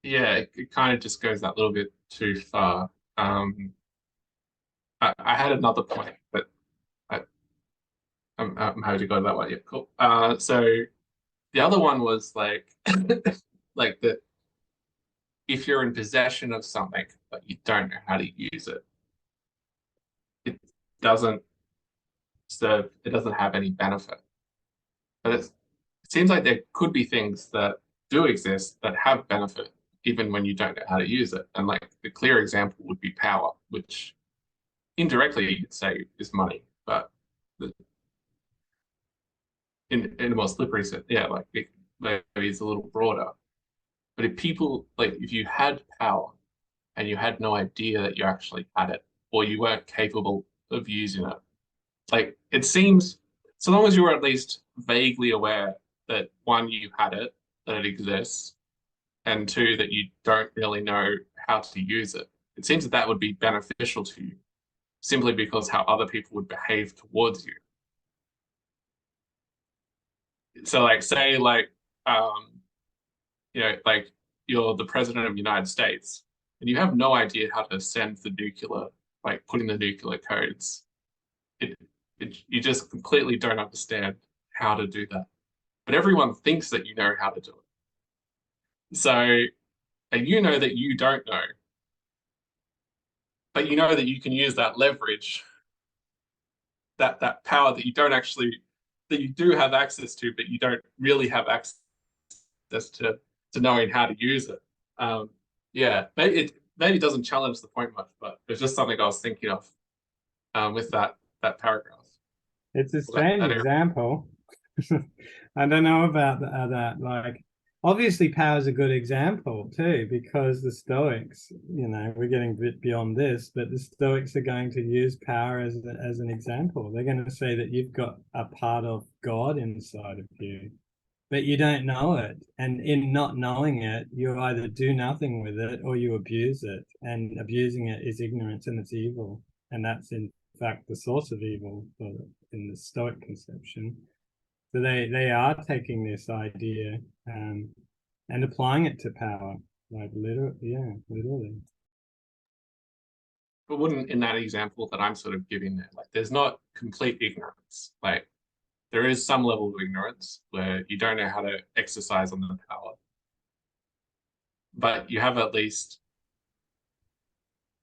Yeah, it kind of just goes that little bit too far. I had another point, but I'm happy to go that way. Yeah, cool. So the other one was like, like that if you're in possession of something but you don't know how to use it, it doesn't have any benefit. But it seems like there could be things that do exist that have benefit even when you don't know how to use it. And like the clear example would be power, which indirectly you could say is money, but in a more slippery sense, yeah, like maybe it's a little broader. But if you had power and you had no idea that you actually had it, or you weren't capable of using it, like, it seems, so long as you were at least vaguely aware that, one, you had it, that it exists, and two, that you don't really know how to use it, it seems that would be beneficial to you, simply because how other people would behave towards you. So like, say like, like, you're the president of the United States and you have no idea how to send the nuclear, like put in the nuclear codes. You just completely don't understand how to do that. But everyone thinks that you know how to do it. So, and you know that you don't know, but you know that you can use that leverage, that power that you don't actually, that you do have access to, but you don't really have access as to knowing how to use it. Yeah, maybe it doesn't challenge the point much, but it's just something I was thinking of with that paragraph. It's a strange example. I don't know about that. Like, obviously, power is a good example too, because the Stoics, we're getting a bit beyond this, but the Stoics are going to use power as an example. They're going to say that you've got a part of God inside of you, but you don't know it. And in not knowing it, you either do nothing with it or you abuse it. And abusing it is ignorance and it's evil. And that's in fact the source of evil in the Stoic conception. So they are taking this idea and applying it to power, like literally. But wouldn't, in that example that I'm sort of giving there, like there's not complete ignorance. Like there is some level of ignorance where you don't know how to exercise on the power, but you have at least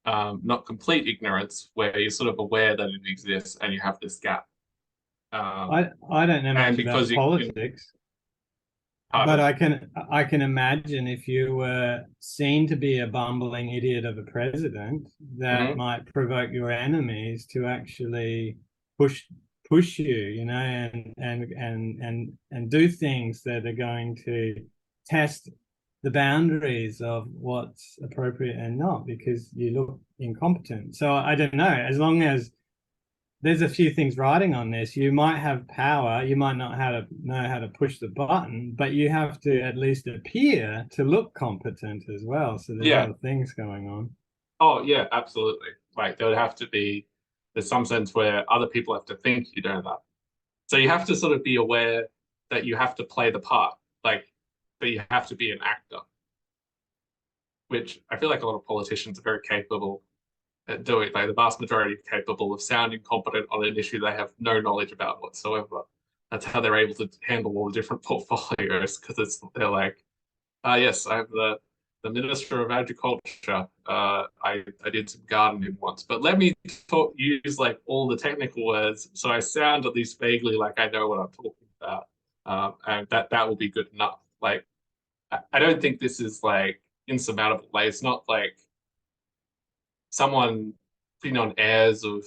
not complete ignorance where you're sort of aware that it exists and you have this gap. I don't know much about politics, but I can imagine if you were seen to be a bumbling idiot of a president, that might provoke your enemies to actually push you, and do things that are going to test the boundaries of what's appropriate and not, because you look incompetent. So I don't know, as long as there's a few things riding on this, you might have power, you might not know how to push the button, but you have to at least appear to look competent as well. So there's other things going on. Oh yeah, absolutely. Like there would have to be, there's some sense where other people have to think you know that. So you have to sort of be aware that you have to play the part, like, but you have to be an actor, which I feel like a lot of politicians are very capable at doing. Like the vast majority are capable of sounding competent on an issue they have no knowledge about whatsoever. That's how they're able to handle all the different portfolios, because they're like, yes, I have the Minister of Agriculture. I did some gardening once, but let me use like all the technical words so I sound at least vaguely like I know what I'm talking about, and that will be good enough. Like, I don't think this is like insurmountable. Like, it's not like someone putting on airs of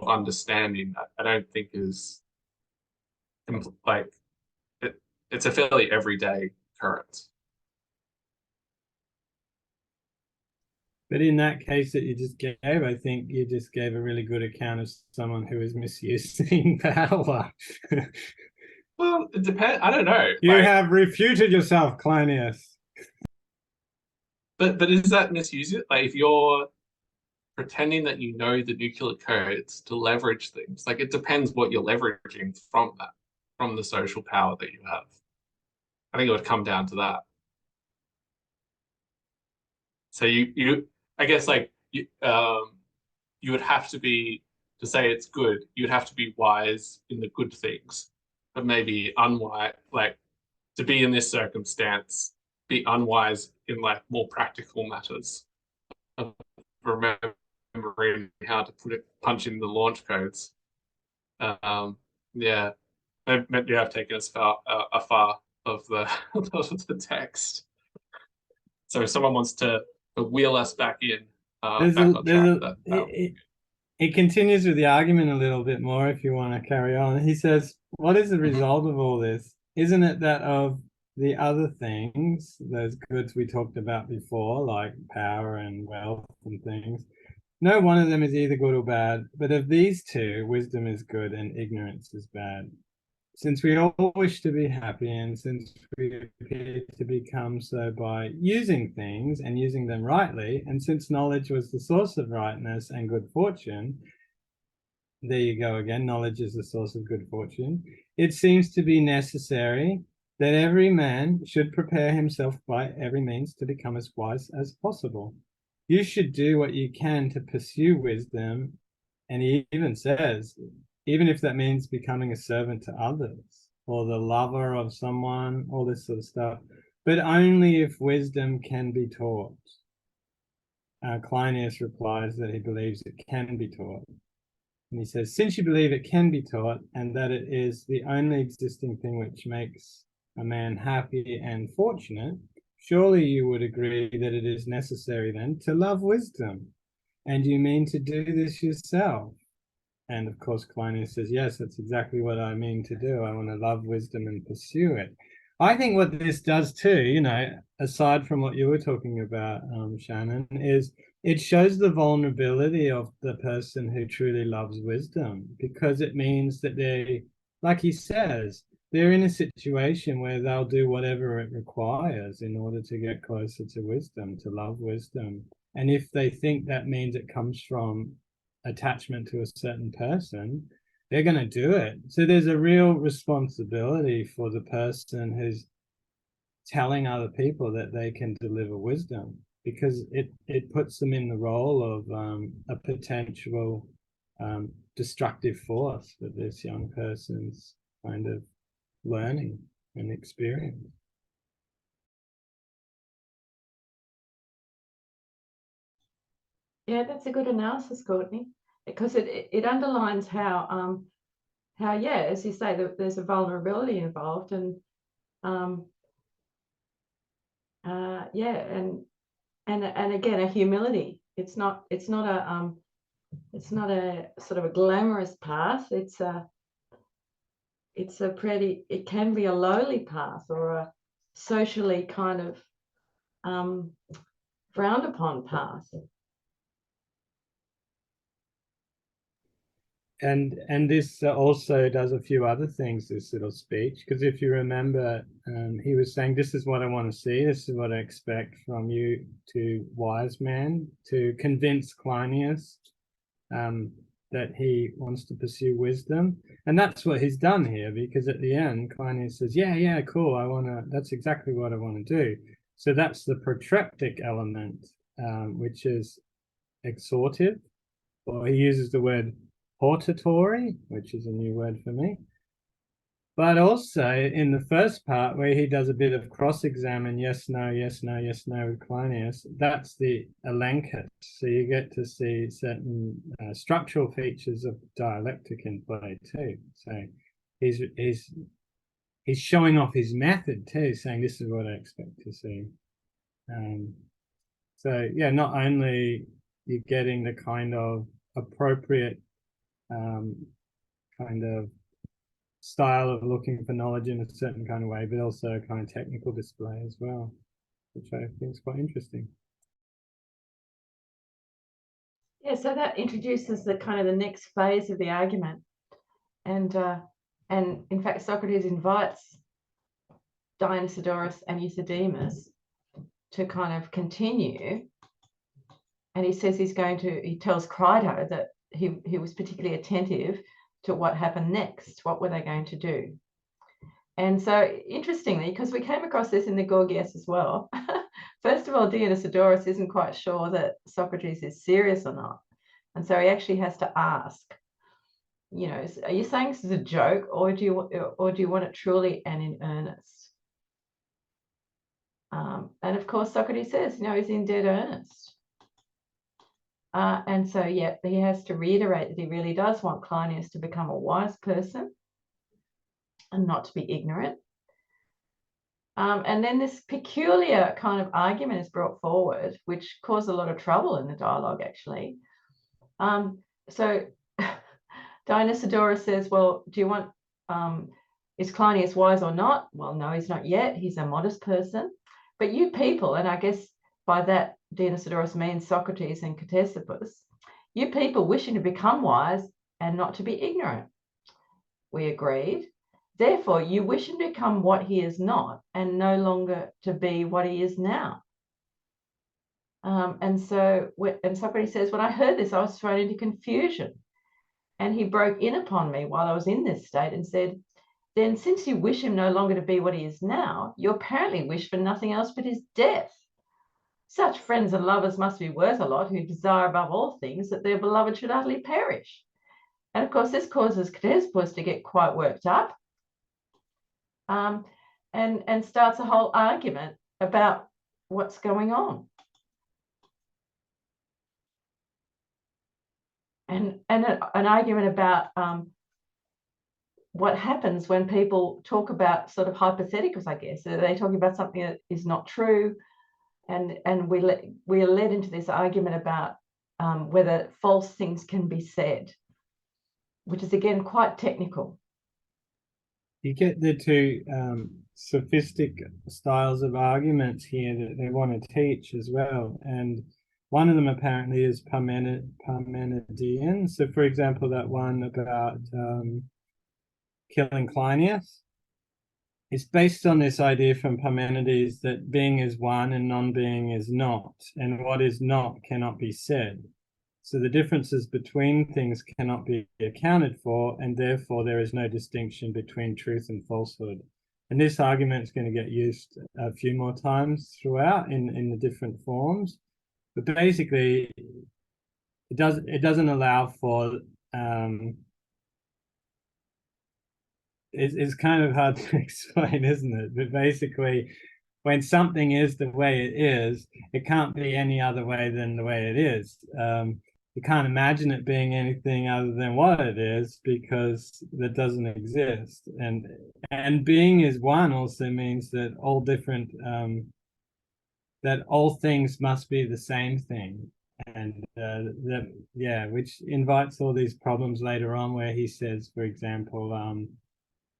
understanding. I don't think is like it's a fairly everyday occurrence. But in that case that you just gave, I think you just gave a really good account of someone who is misusing power. Well, it depends. I don't know. You have refuted yourself, Cleinias. But is that misusing it? Like if you're pretending that you know the nuclear codes to leverage things, like it depends what you're leveraging from that, from the social power that you have. I think it would come down to that. So you I guess like you would have to be, to say it's good, you'd have to be wise in the good things, but maybe unwise, like to be in this circumstance, be unwise in like more practical matters of remembering how to punch in the launch codes. Yeah, maybe I've taken us afar of the of the text. So if someone wants to wheel us back in, back on track, it continues with the argument a little bit more if you want to carry on. He says, what is the result of all this? Isn't it that of the other things, those goods we talked about before, like power and wealth and things, no one of them is either good or bad, but of these two, wisdom is good and ignorance is bad. Since we all wish to be happy, and since we appear to become so by using things and using them rightly, and since knowledge was the source of rightness and good fortune, there you go again, knowledge is the source of good fortune, it seems to be necessary that every man should prepare himself by every means to become as wise as possible. You should do what you can to pursue wisdom, and he even says, even if that means becoming a servant to others or the lover of someone, all this sort of stuff, but only if wisdom can be taught. Cleinias replies that he believes it can be taught. And he says, since you believe it can be taught and that it is the only existing thing which makes a man happy and fortunate, surely you would agree that it is necessary then to love wisdom. And you mean to do this yourself? And of course, Cleinias says, yes, that's exactly what I mean to do. I want to love wisdom and pursue it. I think what this does too, you know, aside from what you were talking about, Shannon, is it shows the vulnerability of the person who truly loves wisdom, because it means that they, like he says, they're in a situation where they'll do whatever it requires in order to get closer to wisdom, to love wisdom. And if they think that means it comes from attachment to a certain person, they're going to do it. So there's a real responsibility for the person who's telling other people that they can deliver wisdom, because it puts them in the role of a potential destructive force that this young person's kind of learning and experience. Yeah, that's a good analysis, Courtney, because it underlines how yeah, as you say, there's a vulnerability involved, and yeah, and again, a humility. It's not a sort of a glamorous path. It can be a lowly path, or a socially kind of frowned upon path. And this also does a few other things, this little speech, because if you remember, he was saying, this is what I want to see, this is what I expect from you, to wise man, to convince Cleinias that he wants to pursue wisdom. And that's what he's done here, because at the end, Cleinias says, yeah, cool, that's exactly what I want to do. So that's the protreptic element, which is exhortive, or he uses the word hortatory, which is a new word for me. But also in the first part, where he does a bit of cross-examine, yes, no, yes, no, yes, no, with Cleinias, that's the elenchus. So you get to see certain structural features of dialectic in play too. So he's showing off his method too, saying this is what I expect to see. So yeah, not only you're getting the kind of appropriate kind of style of looking for knowledge in a certain kind of way, but also a kind of technical display as well, which I think is quite interesting. Yeah, so that introduces the kind of the next phase of the argument, and in fact Socrates invites Dionysiodorus and Euthydemus to kind of continue, and he says he tells Crito that he was particularly attentive to what happened next. What were they going to do? And so interestingly, because we came across this in the Gorgias as well, first of all, Dionysiodorus isn't quite sure that Socrates is serious or not. And so he actually has to ask, you know, are you saying this is a joke, or do you want it truly and in earnest? And of course, Socrates says, no, he's in dead earnest. And so, yeah, he has to reiterate that he really does want Cleinias to become a wise person and not to be ignorant. And then this peculiar kind of argument is brought forward, which caused a lot of trouble in the dialogue, actually. So Dionysiodorus says, well, do you want, is Cleinias wise or not? Well, no, he's not yet. He's a modest person. But you people, and I guess by that Dionysiodorus means Socrates and Ctesippus, you people wishing to become wise and not to be ignorant. We agreed. Therefore, you wish him to become what he is not, and no longer to be what he is now. And Socrates says, when I heard this, I was thrown into confusion. And he broke in upon me while I was in this state and said, then since you wish him no longer to be what he is now, you apparently wish for nothing else but his death. Such friends and lovers must be worth a lot, who desire above all things that their beloved should utterly perish. And of course, this causes Ctesippus to get quite worked up, and starts a whole argument about what's going on. And an argument about what happens when people talk about sort of hypotheticals, I guess. Are they talking about something that is not true? And we are led into this argument about whether false things can be said, which is again quite technical. You get the two sophistic styles of arguments here that they want to teach as well. And one of them apparently is Parmenidean. So, for example, that one about killing Cleinias, it's based on this idea from Parmenides that being is one and non-being is not, and what is not cannot be said. So the differences between things cannot be accounted for, and therefore there is no distinction between truth and falsehood. And this argument is going to get used a few more times throughout in the different forms. But basically, it doesn't allow for it's kind of hard to explain, isn't it? But basically, when something is the way it is, it can't be any other way than the way it is. You can't imagine it being anything other than what it is, because that doesn't exist. And being is one also means that all different that all things must be the same thing. And which invites all these problems later on, where he says, for example,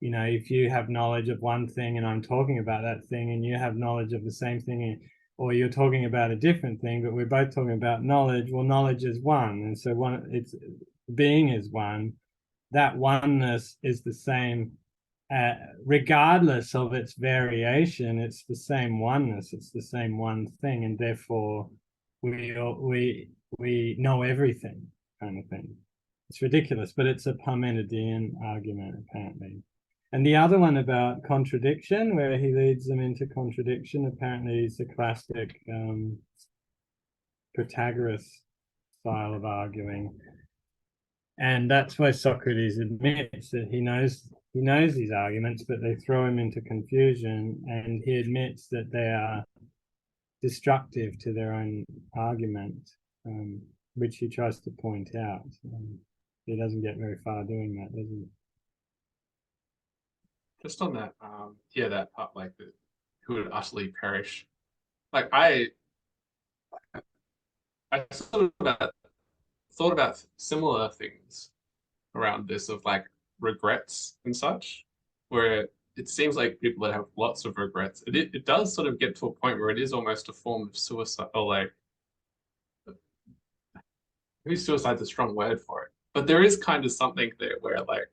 if you have knowledge of one thing and I'm talking about that thing, and you have knowledge of the same thing, or you're talking about a different thing, but we're both talking about knowledge, well, knowledge is one. And so being is one. That oneness is the same, regardless of its variation. It's the same oneness. It's the same one thing. And therefore we know everything, kind of thing. It's ridiculous, but it's a Parmenidean argument, apparently. And the other one about contradiction, where he leads them into contradiction, apparently is the classic Protagoras style of arguing. And that's why Socrates admits that he knows these arguments, but they throw him into confusion, and he admits that they are destructive to their own argument, which he tries to point out. He doesn't get very far doing that, does he? Just on that, that part, like who would utterly perish. Like I sort of thought about similar things around this, of like regrets and such, where it seems like people that have lots of regrets, it does sort of get to a point where it is almost a form of suicide, or like, maybe suicide's a strong word for it, but there is kind of something there where like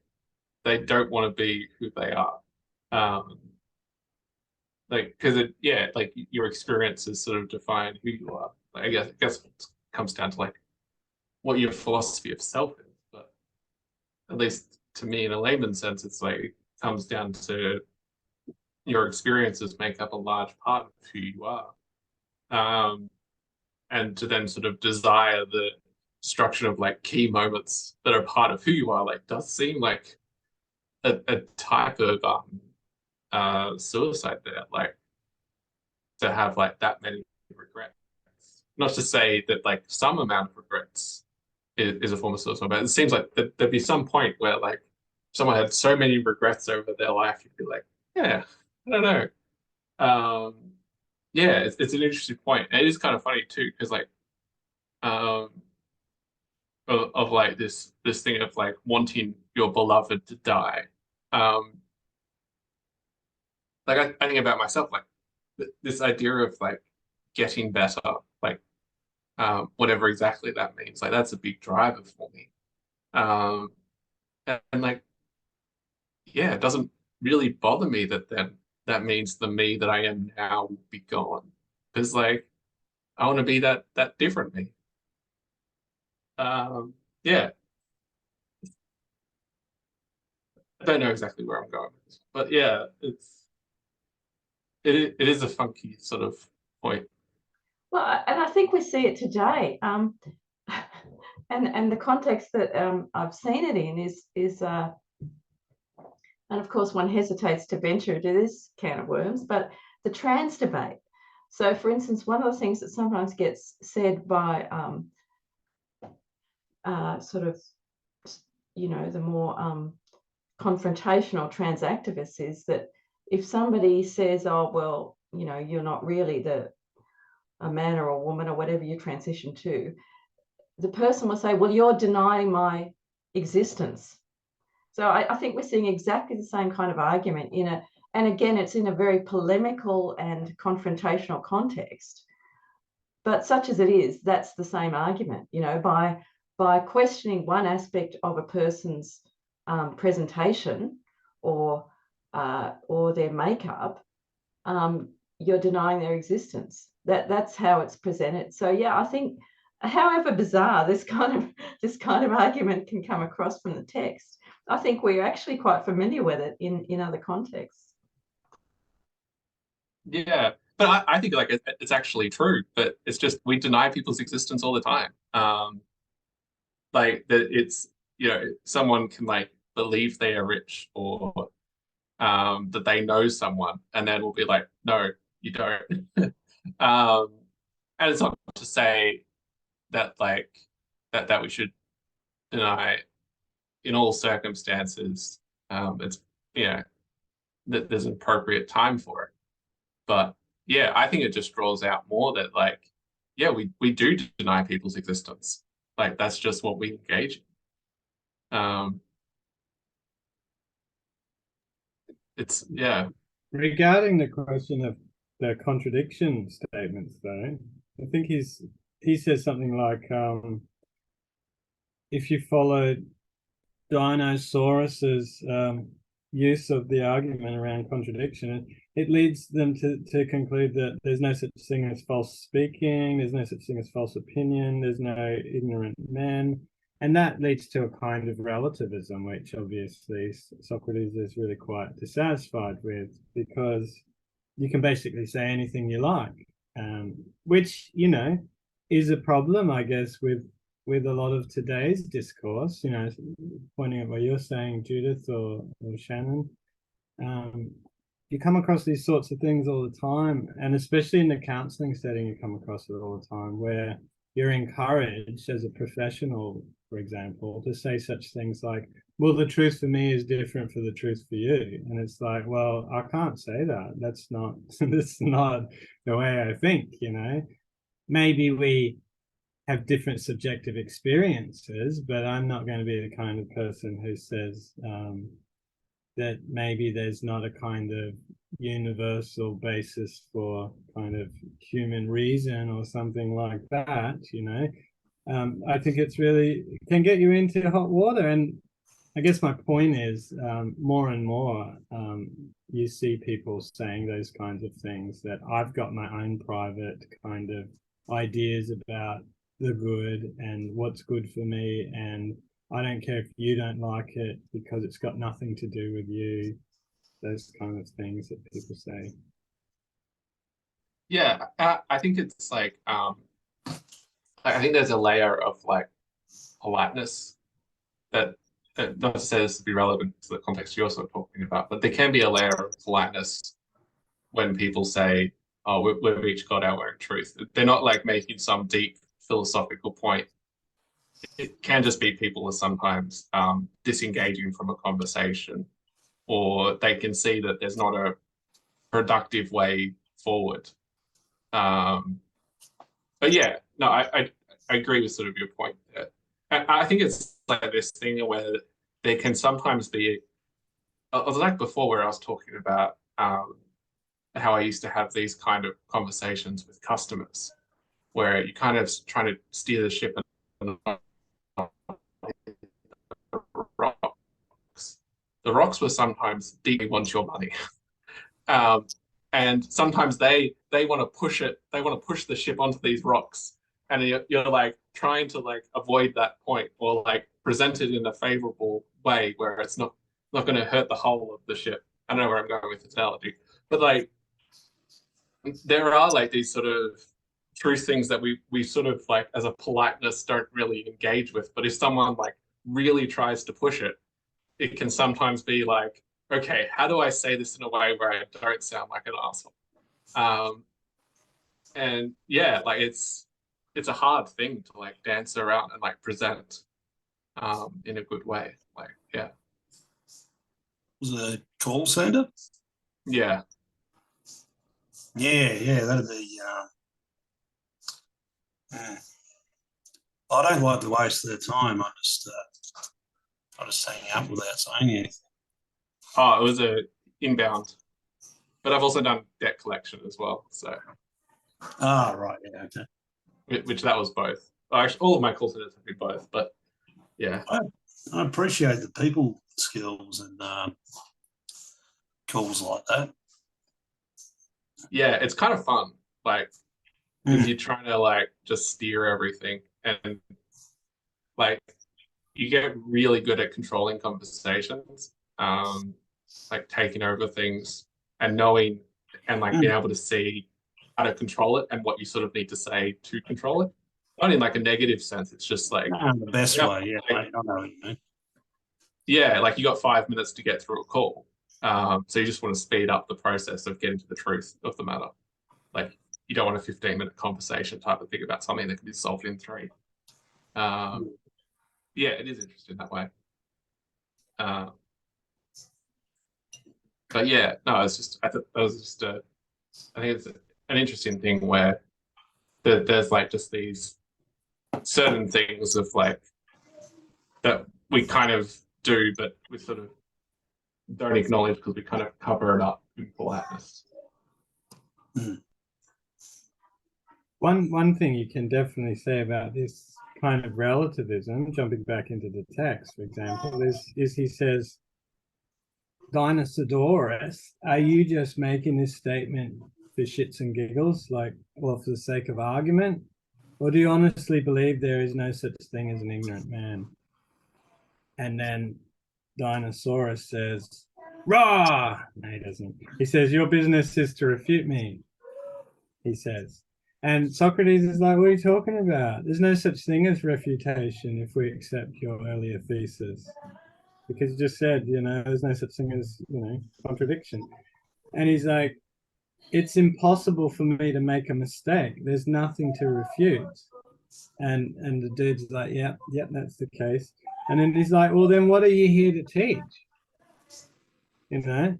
they don't want to be who they are. Like, because like your experiences sort of define who you are. Like, I guess it comes down to like what your philosophy of self is. But at least to me, in a layman's sense, it's like it comes down to your experiences make up a large part of who you are. And to then sort of desire the destruction of like key moments that are part of who you are, like, does seem like a type of suicide there, like to have like that many regrets. Not to say that like some amount of regrets is a form of suicide, but it seems like there'd be some point where like someone had so many regrets over their life, you'd be like, yeah, I don't know. It's an interesting point. And it is kind of funny too, because like of like this thing of like wanting your beloved to die. Like I think about myself, like this idea of like getting better, like whatever exactly that means, like that's a big driver for me. And like, it doesn't really bother me that then that means the me that I am now will be gone, because like I want to be that different me. Yeah, I don't know exactly where I'm going with this, but yeah, it is a funky sort of point. Well, and I think we see it today. And the context that I've seen it in is and of course one hesitates to venture into this can of worms, but the trans debate. So, for instance, one of the things that sometimes gets said by sort of, the more confrontational transactivists is that if somebody says, oh, well, you know, you're not really a man or a woman or whatever you transition to, the person will say, well, you're denying my existence. So I think we're seeing exactly the same kind of argument and again, it's in a very polemical and confrontational context. But such as it is, that's the same argument, you know, by questioning one aspect of a person's presentation or their makeup, you're denying their existence. That's how it's presented. So yeah, I think, however bizarre this kind of argument can come across from the text, I think we're actually quite familiar with it in other contexts. Yeah, but I think like it's actually true, but it's just we deny people's existence all the time. Like that it's, you know, someone can like believe they are rich or that they know someone, and then we'll be like, no, you don't. And it's not to say that like that we should deny in all circumstances. It's, you know, that there's an appropriate time for it. But yeah, I think it just draws out more that like, yeah, we do deny people's existence. Like that's just what we engage in. It's yeah. Regarding the question of the contradiction statements, though, I think he says something like, if you followed Dinosaurus's use of the argument around contradiction, it leads them to conclude that there's no such thing as false speaking, there's no such thing as false opinion, there's no ignorant men. And that leads to a kind of relativism, which obviously Socrates is really quite dissatisfied with, because you can basically say anything you like, which, you know, is a problem, I guess, with a lot of today's discourse, you know, pointing at what you're saying, Judith or Shannon. You come across these sorts of things all the time, and especially in the counseling setting, you come across it all the time, where you're encouraged as a professional, for example, to say such things like, well, the truth for me is different for the truth for you. And it's like, well, I can't say that. That's not the way I think, you know. Maybe we have different subjective experiences, but I'm not going to be the kind of person who says that maybe there's not a kind of universal basis for kind of human reason or something like that, you know. I think it can get you into hot water. And I guess my point is, more and more you see people saying those kinds of things, that I've got my own private kind of ideas about the good and what's good for me, and I don't care if you don't like it because it's got nothing to do with you. Those kind of things that people say. Yeah, I think it's like I think there's a layer of like politeness that not to say this to be relevant to the context you're sort of talking about, but there can be a layer of politeness when people say, oh, we've each got our own truth. They're not like making some deep philosophical point. It can just be people are sometimes disengaging from a conversation, or they can see that there's not a productive way forward. But yeah, no, I agree with sort of your point there. I think it's like this thing where there can sometimes be, like before where I was talking about how I used to have these kind of conversations with customers, where you kind of trying to steer the ship and rocks. The rocks were sometimes deeply want your money. And sometimes they want to push it, they want to push the ship onto these rocks. And you're like trying to like avoid that point, or like present it in a favorable way where it's not going to hurt the hull of the ship. I don't know where I'm going with this analogy, but like there are like these sort of true things that we sort of like as a politeness don't really engage with. But if someone like really tries to push it, it can sometimes be like, okay, how do I say this in a way where I don't sound like an asshole? And yeah, like it's a hard thing to like dance around and like present in a good way. Like, yeah. Was it a call center? Yeah. Yeah, that'd be. I don't like to waste their time. I just hang up without saying anything. Oh, it was a inbound, but I've also done debt collection as well. So, Right, yeah, okay. which that was both. Actually, all of my call centers have been both, but yeah. I appreciate the people skills and calls like that. Yeah, it's kind of fun. Like, because you're trying to like just steer everything, and like you get really good at controlling conversations, like taking over things and knowing and like being able to see how to control it and what you sort of need to say to control it. Not in like a negative sense. It's just like The best yeah, way, yeah. like, I know what you mean. yeah, like you got 5 minutes to get through a call. So you just want to speed up the process of getting to the truth of the matter. Like you don't want a 15-minute conversation type of thing about something that can be solved in 3. Yeah, it is interesting that way. But yeah, no, it's just I thought that was just I think it's an interesting thing where there's like just these certain things of like that we kind of do, but we sort of don't acknowledge because we kind of cover it up in politeness. One thing you can definitely say about this kind of relativism, jumping back into the text, for example, is he says, Dinosaurus, are you just making this statement for shits and giggles, like, or for the sake of argument? Or do you honestly believe there is no such thing as an ignorant man? And then Dinosaurus says, Rah! No, he doesn't. He says, your business is to refute me, he says. And Socrates is like, what are you talking about? There's no such thing as refutation if we accept your earlier thesis. Because you just said, there's no such thing as, contradiction. And he's like, it's impossible for me to make a mistake. There's nothing to refute. And the dude's like, yep, that's the case. And then he's like, well, then what are you here to teach? Yeah.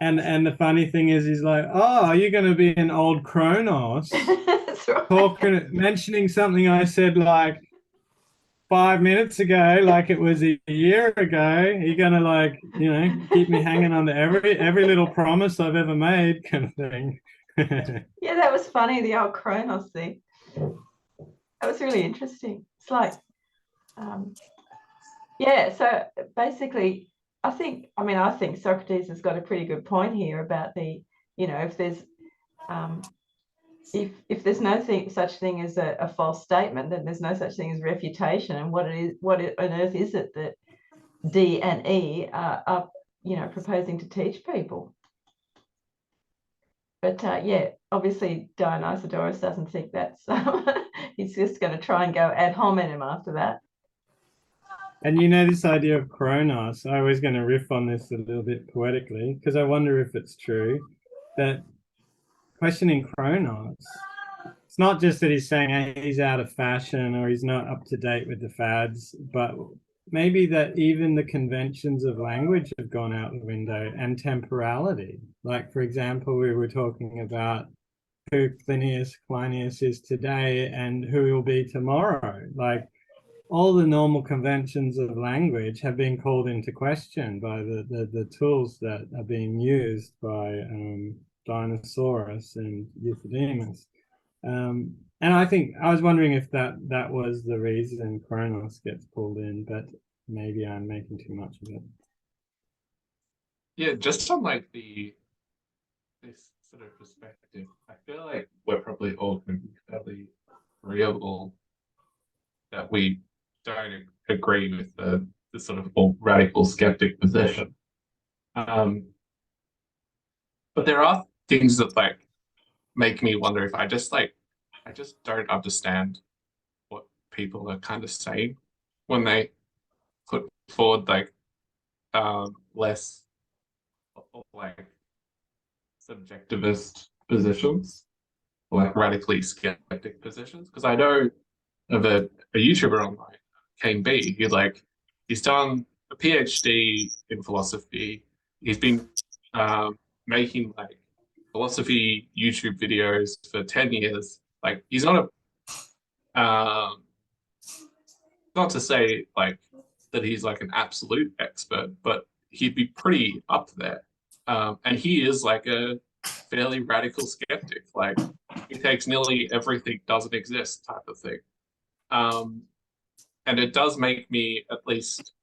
And the funny thing is, he's like, oh, are you going to be an old Kronos? That's right. Mentioning something I said like 5 minutes ago, like it was a year ago. You're going to like, keep me hanging on to every little promise I've ever made kind of thing. Yeah, that was funny, the old Kronos thing. That was really interesting. It's like, so basically, I think Socrates has got a pretty good point here about the, if there's if there's no such thing as a false statement, then there's no such thing as refutation. And what on earth is it that D and E are proposing to teach people? But obviously Dionysius doesn't think that's he's just going to try and go ad hominem after that. And this idea of Kronos, I was going to riff on this a little bit poetically, because I wonder if it's true that questioning Kronos, it's not just that he's saying, hey, he's out of fashion or he's not up to date with the fads, but maybe that even the conventions of language have gone out the window, and temporality. Like, for example, we were talking about who Plinius is today and who he'll be tomorrow. Like, all the normal conventions of language have been called into question by the tools that are being used by Dinosaurus and Euthydemus. And I think I was wondering if that was the reason Kronos gets pulled in, but maybe I'm making too much of it. Yeah, just on like this sort of perspective, I feel like we're probably all going to be fairly agreeable that we don't agree with the sort of more radical skeptic position. But there are things that like make me wonder if I just don't understand what people are kind of saying when they put forward like less like subjectivist positions, like radically skeptic positions. Because I know of a YouTuber online, Kane B, he's done a PhD in philosophy. He's been making like philosophy YouTube videos for 10 years. Like he's not a not to say like that he's like an absolute expert, but he'd be pretty up there. And he is like a fairly radical skeptic. Like he takes nearly everything doesn't exist type of thing. And it does make me at least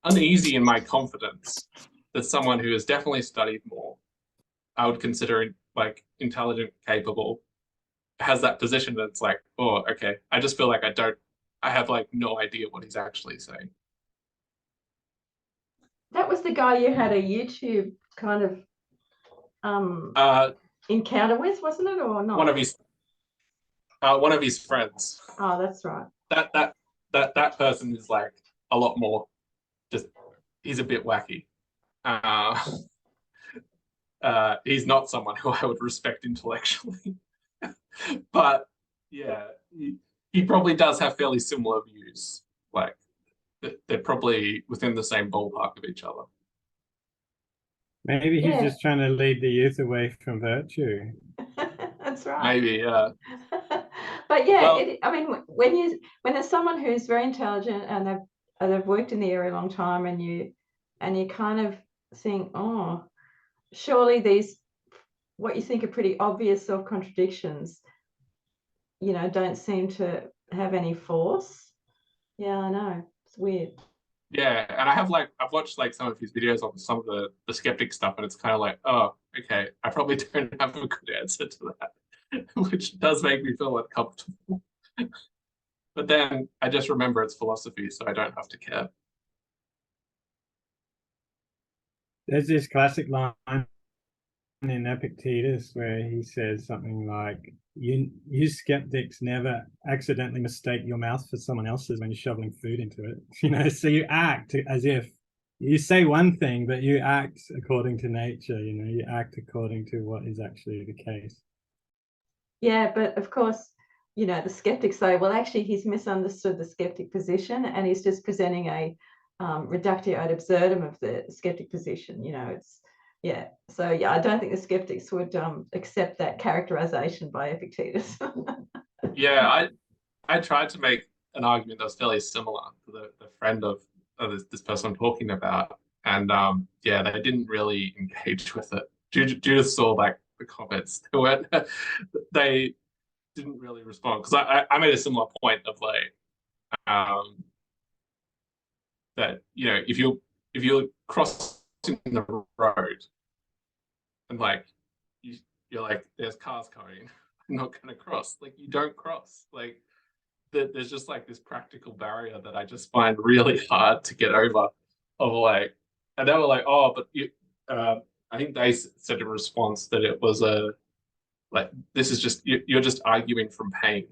uneasy in my confidence that someone who has definitely studied more, I would consider like intelligent, capable, has that position that's like, oh, okay. I just feel like I have like no idea what he's actually saying. That was the guy you had a YouTube kind of encounter with, wasn't it, or not? One of his friends. Oh, that's right. That person is like a lot more. Just he's a bit wacky. He's not someone who I would respect intellectually, but yeah, he probably does have fairly similar views. Like they're probably within the same ballpark of each other. Maybe he's Yeah. just trying to lead the youth away from virtue. That's right. Maybe, yeah. But yeah, Well, I mean, when there's someone who's very intelligent and they've worked in the area a long time, and you kind of think, oh, surely these what you think are pretty obvious self-contradictions, don't seem to have any force. Yeah, I know. It's weird. yeah, and I've watched like some of his videos on some of the skeptic stuff, and it's kind of like, oh, okay, I probably don't have a good answer to that, which does make me feel uncomfortable. But then I just remember it's philosophy, so I don't have to care. There's this classic line in Epictetus where he says something like, you skeptics never accidentally mistake your mouth for someone else's when you're shoveling food into it. So you act as if you say one thing, but you act according to nature. You act according to what is actually the case. Yeah, but of course, the skeptics say, well, actually, he's misunderstood the skeptic position, and he's just presenting a reductio ad absurdum of the skeptic position. So yeah, I don't think the skeptics would accept that characterization by Epictetus. Yeah, I tried to make an argument that was fairly similar to the friend of this person I'm talking about, and yeah, they didn't really engage with it. Judith saw like the comments. They didn't really respond because I made a similar point of like that if you're crossing the road and like you're like there's cars coming, I'm not gonna cross. Like you don't cross. Like there's just like this practical barrier that I just find really hard to get over. Of like, and they were like, oh, but I think they said in response that it was like this is just you're just arguing from pain.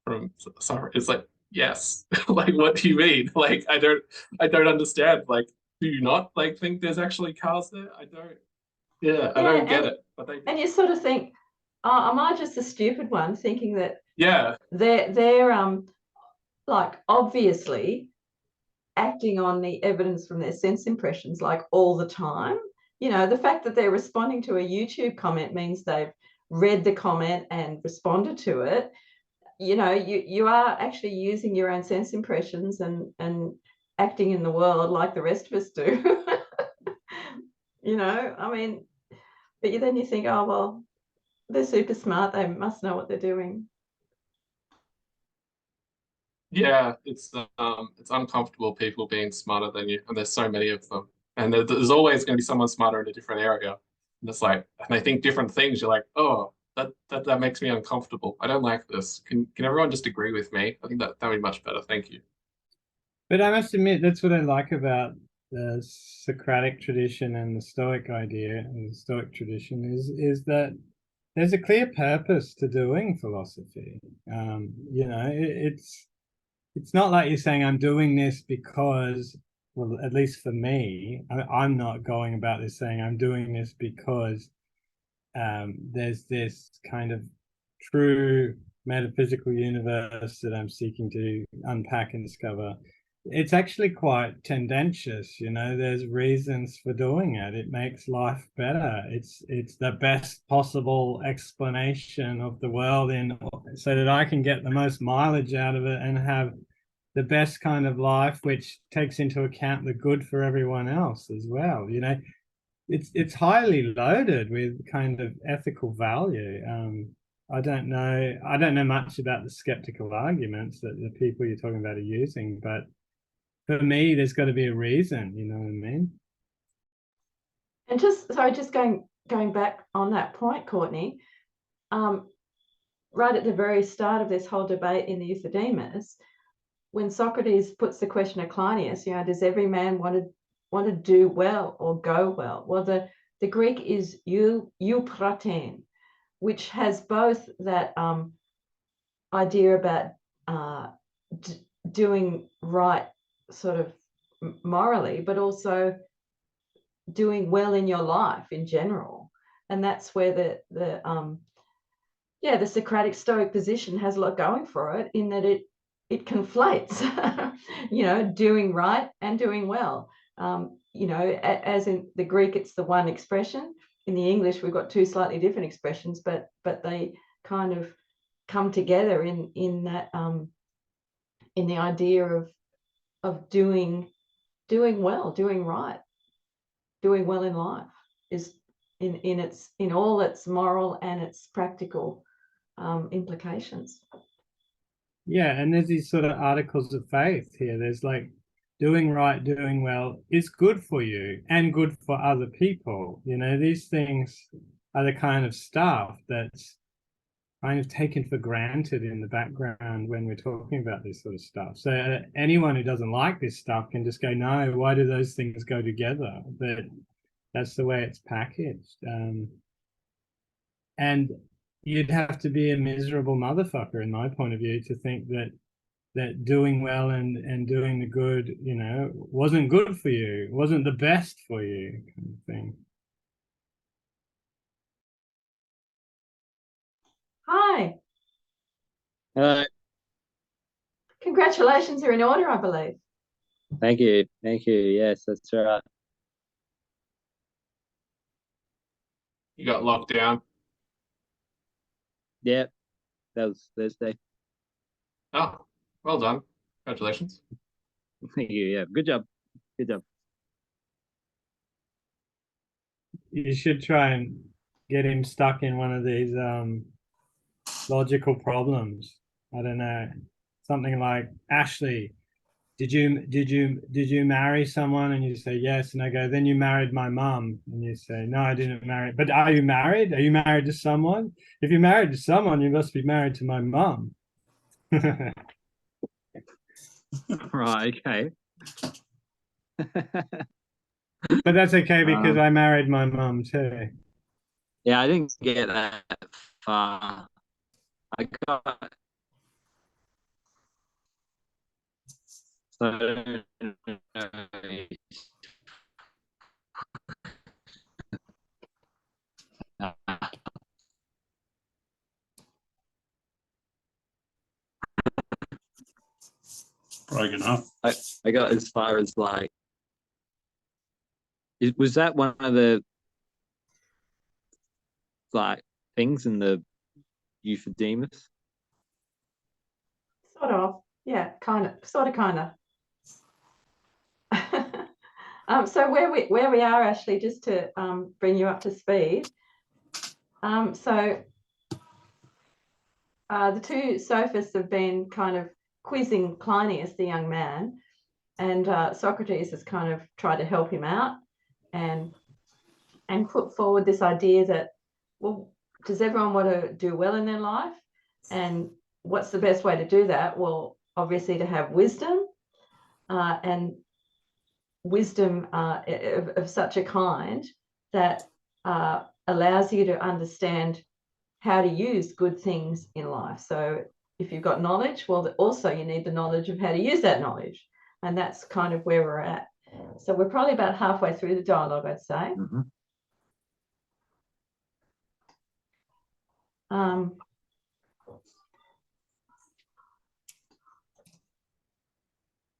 From sorry, it's like yes, like what do you mean? Like I don't understand. Like do you not like think there's actually cars there? I don't. Yeah, I don't get it. But and you sort of think, oh, am I just a stupid one thinking that yeah, they're like obviously acting on the evidence from their sense impressions like all the time? The fact that they're responding to a YouTube comment means they've read the comment and responded to it. You are actually using your own sense impressions and acting in the world like the rest of us do. I mean, but then you think, oh well, they're super smart, they must know what they're doing. yeah, it's uncomfortable people being smarter than you, and there's so many of them, and there's always going to be someone smarter in a different area, and it's like, and they think different things. You're like, oh, that makes me uncomfortable. I don't like this. Can everyone just agree with me? I think that would be much better. Thank you. But I must admit, that's what I like about the Socratic tradition and the Stoic idea and the Stoic tradition is that there's a clear purpose to doing philosophy. It's not like you're saying I'm doing this because, well, at least for me, I'm not going about this saying I'm doing this because there's this kind of true metaphysical universe that I'm seeking to unpack and discover. it's actually quite tendentious, you know. There's reasons for doing it. It makes life better. It's the best possible explanation of the world in so that I can get the most mileage out of it and have the best kind of life, which takes into account the good for everyone else as well. You know, it's highly loaded with kind of ethical value. I don't know much about the skeptical arguments that the people you're talking about are using, but for me, there's got to be a reason, you know what I mean? And just going back on that point, Courtney, right at the very start of this whole debate in the Euthydemus, when Socrates puts the question to Cleinias, you know, does every man want to do well or go well? Well, the Greek is eupratein, which has both that idea about doing right sort of morally, but also doing well in your life in general. And that's where the Socratic Stoic position has a lot going for it, in that it conflates, you know, doing right and doing well. You know, as in the Greek, it's the one expression. In the English, we've got two slightly different expressions, but they kind of come together in that in the idea of doing well, doing right, doing well in life is in all its moral and its practical implications. Yeah, and there's these sort of articles of faith here. There's like doing right, doing well is good for you and good for other people. You know, these things are the kind of stuff that's kind of taken for granted in the background when we're talking about this sort of stuff. So anyone who doesn't like this stuff can just go, no, why do those things go together? But that's the way it's packaged. And you'd have to be a miserable motherfucker, in my point of view, to think that doing well and doing the good, you know, wasn't good for you, wasn't the best for you, kind of thing. Hi. Hello. Congratulations are in order, I believe. Thank you. Thank you. Yes, that's right. You got locked down. Yep. That was Thursday. Oh, well done. Congratulations. Thank you. Yeah. Good job. Good job. You should try and get him stuck in one of these logical problems. I don't know, something like, Ashley, did you marry someone? And you say yes, and I go, then you married my mum, and you say, no, I didn't marry. But are you married? Are you married to someone? If you're married to someone, you must be married to my mum. Right. Okay. But that's okay because I married my mum too. Yeah, I didn't get that far. I got so. Broken up. I got as far as like, was that one of the like things in the Euthydemus? Sort of, yeah, kind of, sort of, kind of. So where we are, Ashley, just to bring you up to speed. So the two sophists have been kind of quizzing Cleinias, the young man, and Socrates has kind of tried to help him out and put forward this idea that, well, does everyone want to do well in their life? And what's the best way to do that? Well, obviously to have wisdom, and wisdom of such a kind that allows you to understand how to use good things in life. So if you've got knowledge, well, also you need the knowledge of how to use that knowledge. And that's kind of where we're at. So we're probably about halfway through the dialogue, I'd say. Mm-hmm.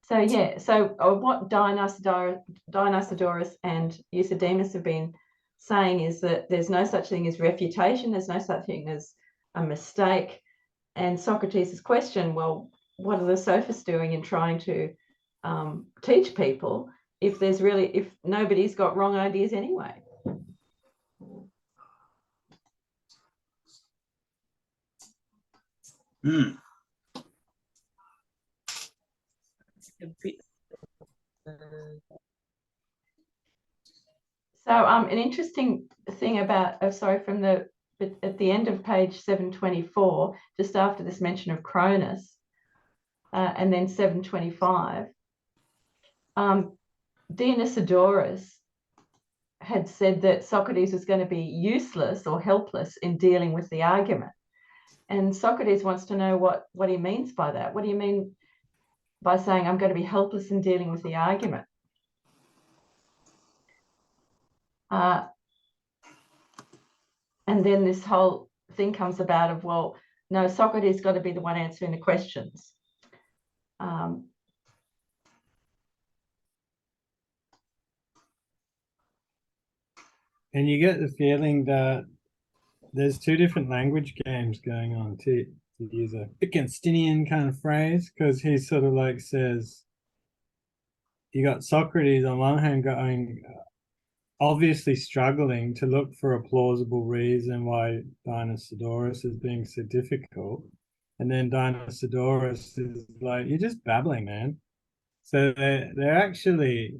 So yeah, so what Dionysodorus and Euthydemus have been saying is that there's no such thing as refutation, there's no such thing as a mistake. And Socrates' question, well, what are the sophists doing in trying to teach people if nobody's got wrong ideas anyway? Hmm. So an interesting thing about, at the end of page 724, just after this mention of Cronus, and then 725, Dionysodorus had said that Socrates was going to be useless or helpless in dealing with the argument. And Socrates wants to know what he means by that. What do you mean by saying I'm going to be helpless in dealing with the argument? And then this whole thing comes about of, well, no, Socrates got to be the one answering the questions. And you get the feeling that there's two different language games going on, to use a Wittgensteinian kind of phrase, because he sort of like says, you got Socrates on one hand going, obviously struggling to look for a plausible reason why Dionysodorus is being so difficult. And then Dionysodorus is like, you're just babbling, man. So they're actually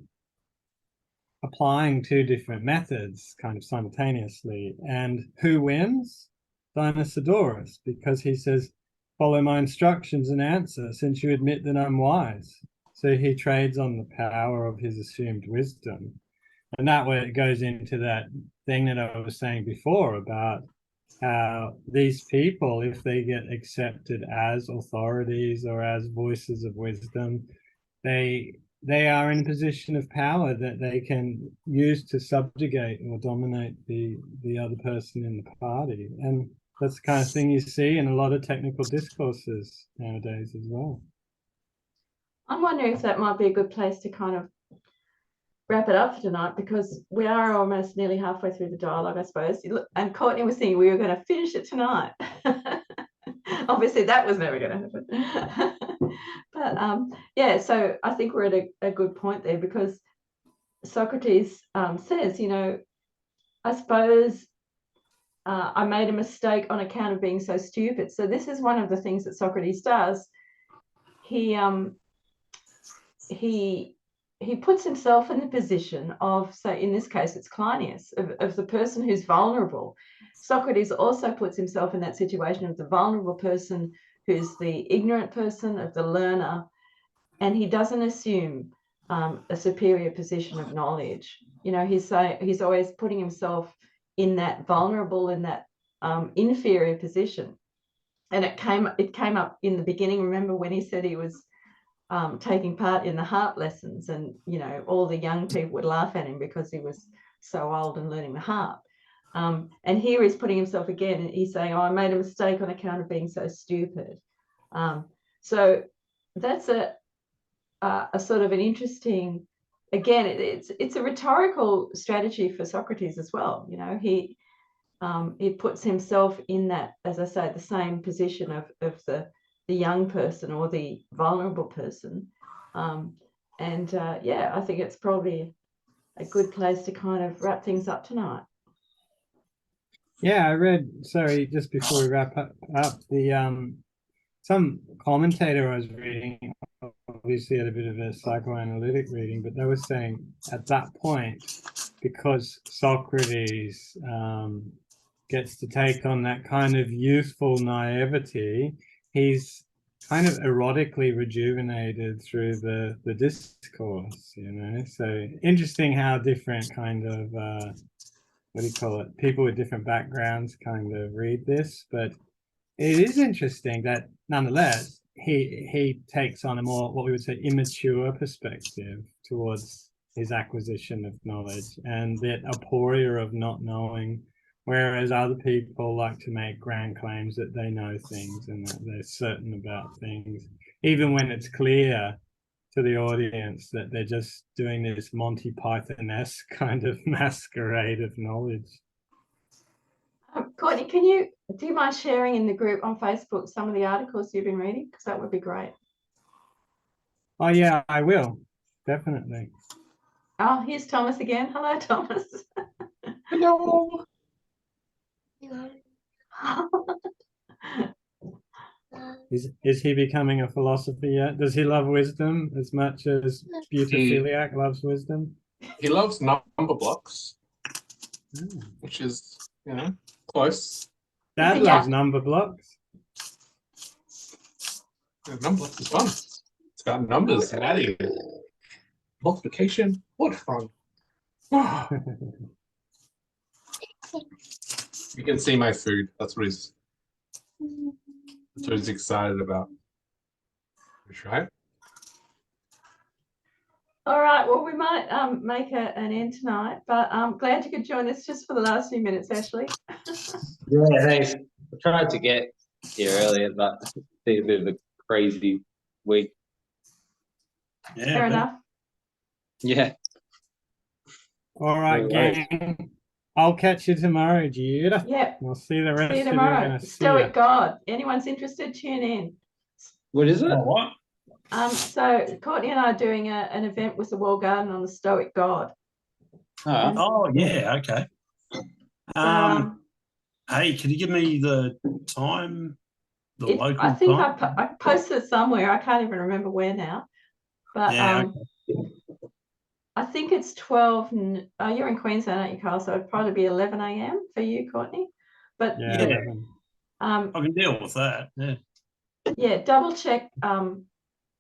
applying two different methods kind of simultaneously. And who wins? Dionysodorus, because he says, follow my instructions and answer, since you admit that I'm wise. So he trades on the power of his assumed wisdom. And that way it goes into that thing that I was saying before about how these people, if they get accepted as authorities or as voices of wisdom, they are in a position of power that they can use to subjugate or dominate the other person in the party. And that's the kind of thing you see in a lot of technical discourses nowadays as well. I'm wondering if that might be a good place to kind of wrap it up for tonight, because we are almost nearly halfway through the dialogue, I suppose. And Courtney was thinking we were going to finish it tonight. Obviously, that was never going to happen. But yeah, so I think we're at a good point there, because Socrates says, I suppose I made a mistake on account of being so stupid. So this is one of the things that Socrates does. He puts himself in the position of, so in this case, it's Cleinias, of the person who's vulnerable. Socrates also puts himself in that situation of the vulnerable person who's the ignorant person, of the learner, and he doesn't assume a superior position of knowledge. He's always putting himself in that vulnerable, in that inferior position. And it came up in the beginning. Remember when he said he was taking part in the harp lessons, and all the young people would laugh at him because he was so old and learning the harp. And here he's putting himself again, and he's saying, I made a mistake on account of being so stupid. So that's a sort of an interesting, again, it's a rhetorical strategy for Socrates as well. He puts himself in that, as I say, the same position of the young person or the vulnerable person. Yeah, I think it's probably a good place to kind of wrap things up tonight. Yeah, I read, sorry, just before we wrap up the some commentator I was reading, obviously had a bit of a psychoanalytic reading, but they were saying at that point, because Socrates gets to take on that kind of youthful naivety, he's kind of erotically rejuvenated through the discourse, So interesting how different kind of, what do you call it, people with different backgrounds kind of read this. But it is interesting that nonetheless, he takes on a more, what we would say, immature perspective towards his acquisition of knowledge and that aporia of not knowing, whereas other people like to make grand claims that they know things and that they're certain about things, even when it's clear to the audience that they're just doing this Monty Python-esque kind of masquerade of knowledge. Courtney, do you mind sharing in the group on Facebook some of the articles you've been reading? Because that would be great. Oh yeah, I will, definitely. Oh, here's Thomas again. Hello, Thomas. Hello. Is he becoming a philosopher yet? Does he love wisdom as much as Beautyphiliac loves wisdom? He loves number blocks, Oh. which is, close. Dad Yeah. loves number blocks. Yeah, number blocks is fun. It's got numbers and adding. Multiplication, what fun. You can see my food. That's what he's excited about. Right? All right. Well, we might make an end tonight, but I'm glad you could join us just for the last few minutes, Ashley. Yeah, thanks. I tried to get here earlier, but it's been a bit of a crazy week. Yeah, Fair enough. Yeah. All right, No worries. gang. I'll catch you tomorrow, Jude. Yep. I'll see the rest See you of you. tomorrow. And see Stoic ya. God. Anyone's interested, tune in. What is it? Oh, what? So Courtney and I are doing an event with the Wall Garden on the Stoic God. Oh, Oh, yeah, okay. So, Hey, can you give me the time, the local I think time? I posted it somewhere. I can't even remember where now. But Yeah, I think it's 12. You're in Queensland, aren't you, Carl? So it'd probably be 11 a.m. for you, Courtney. But Yeah, 11. I can deal with that. Yeah. yeah, double check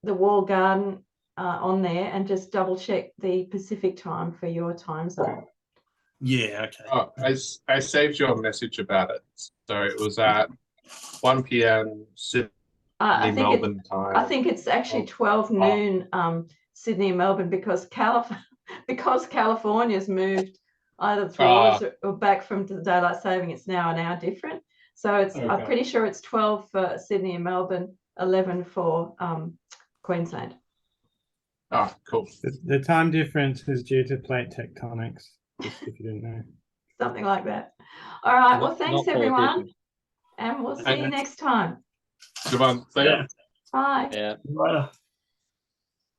the Wall Garden on there and just double check the Pacific time for your time zone. Yeah, okay. Oh, I saved your message about it. So it was at 1 p.m. Sydney, I think Melbourne time. I think it's actually 12 noon Sydney and Melbourne because California's moved either towards or back from the daylight saving. It's now an hour different. So it's I'm pretty sure it's 12 for Sydney and Melbourne, 11 for Queensland. Oh, cool. The time difference is due to plate tectonics, just if you didn't know. Something like that. All right. Well, thanks not everyone. politician. And we'll see you next time. Good one. See ya. Yeah. Bye. Yeah. Right.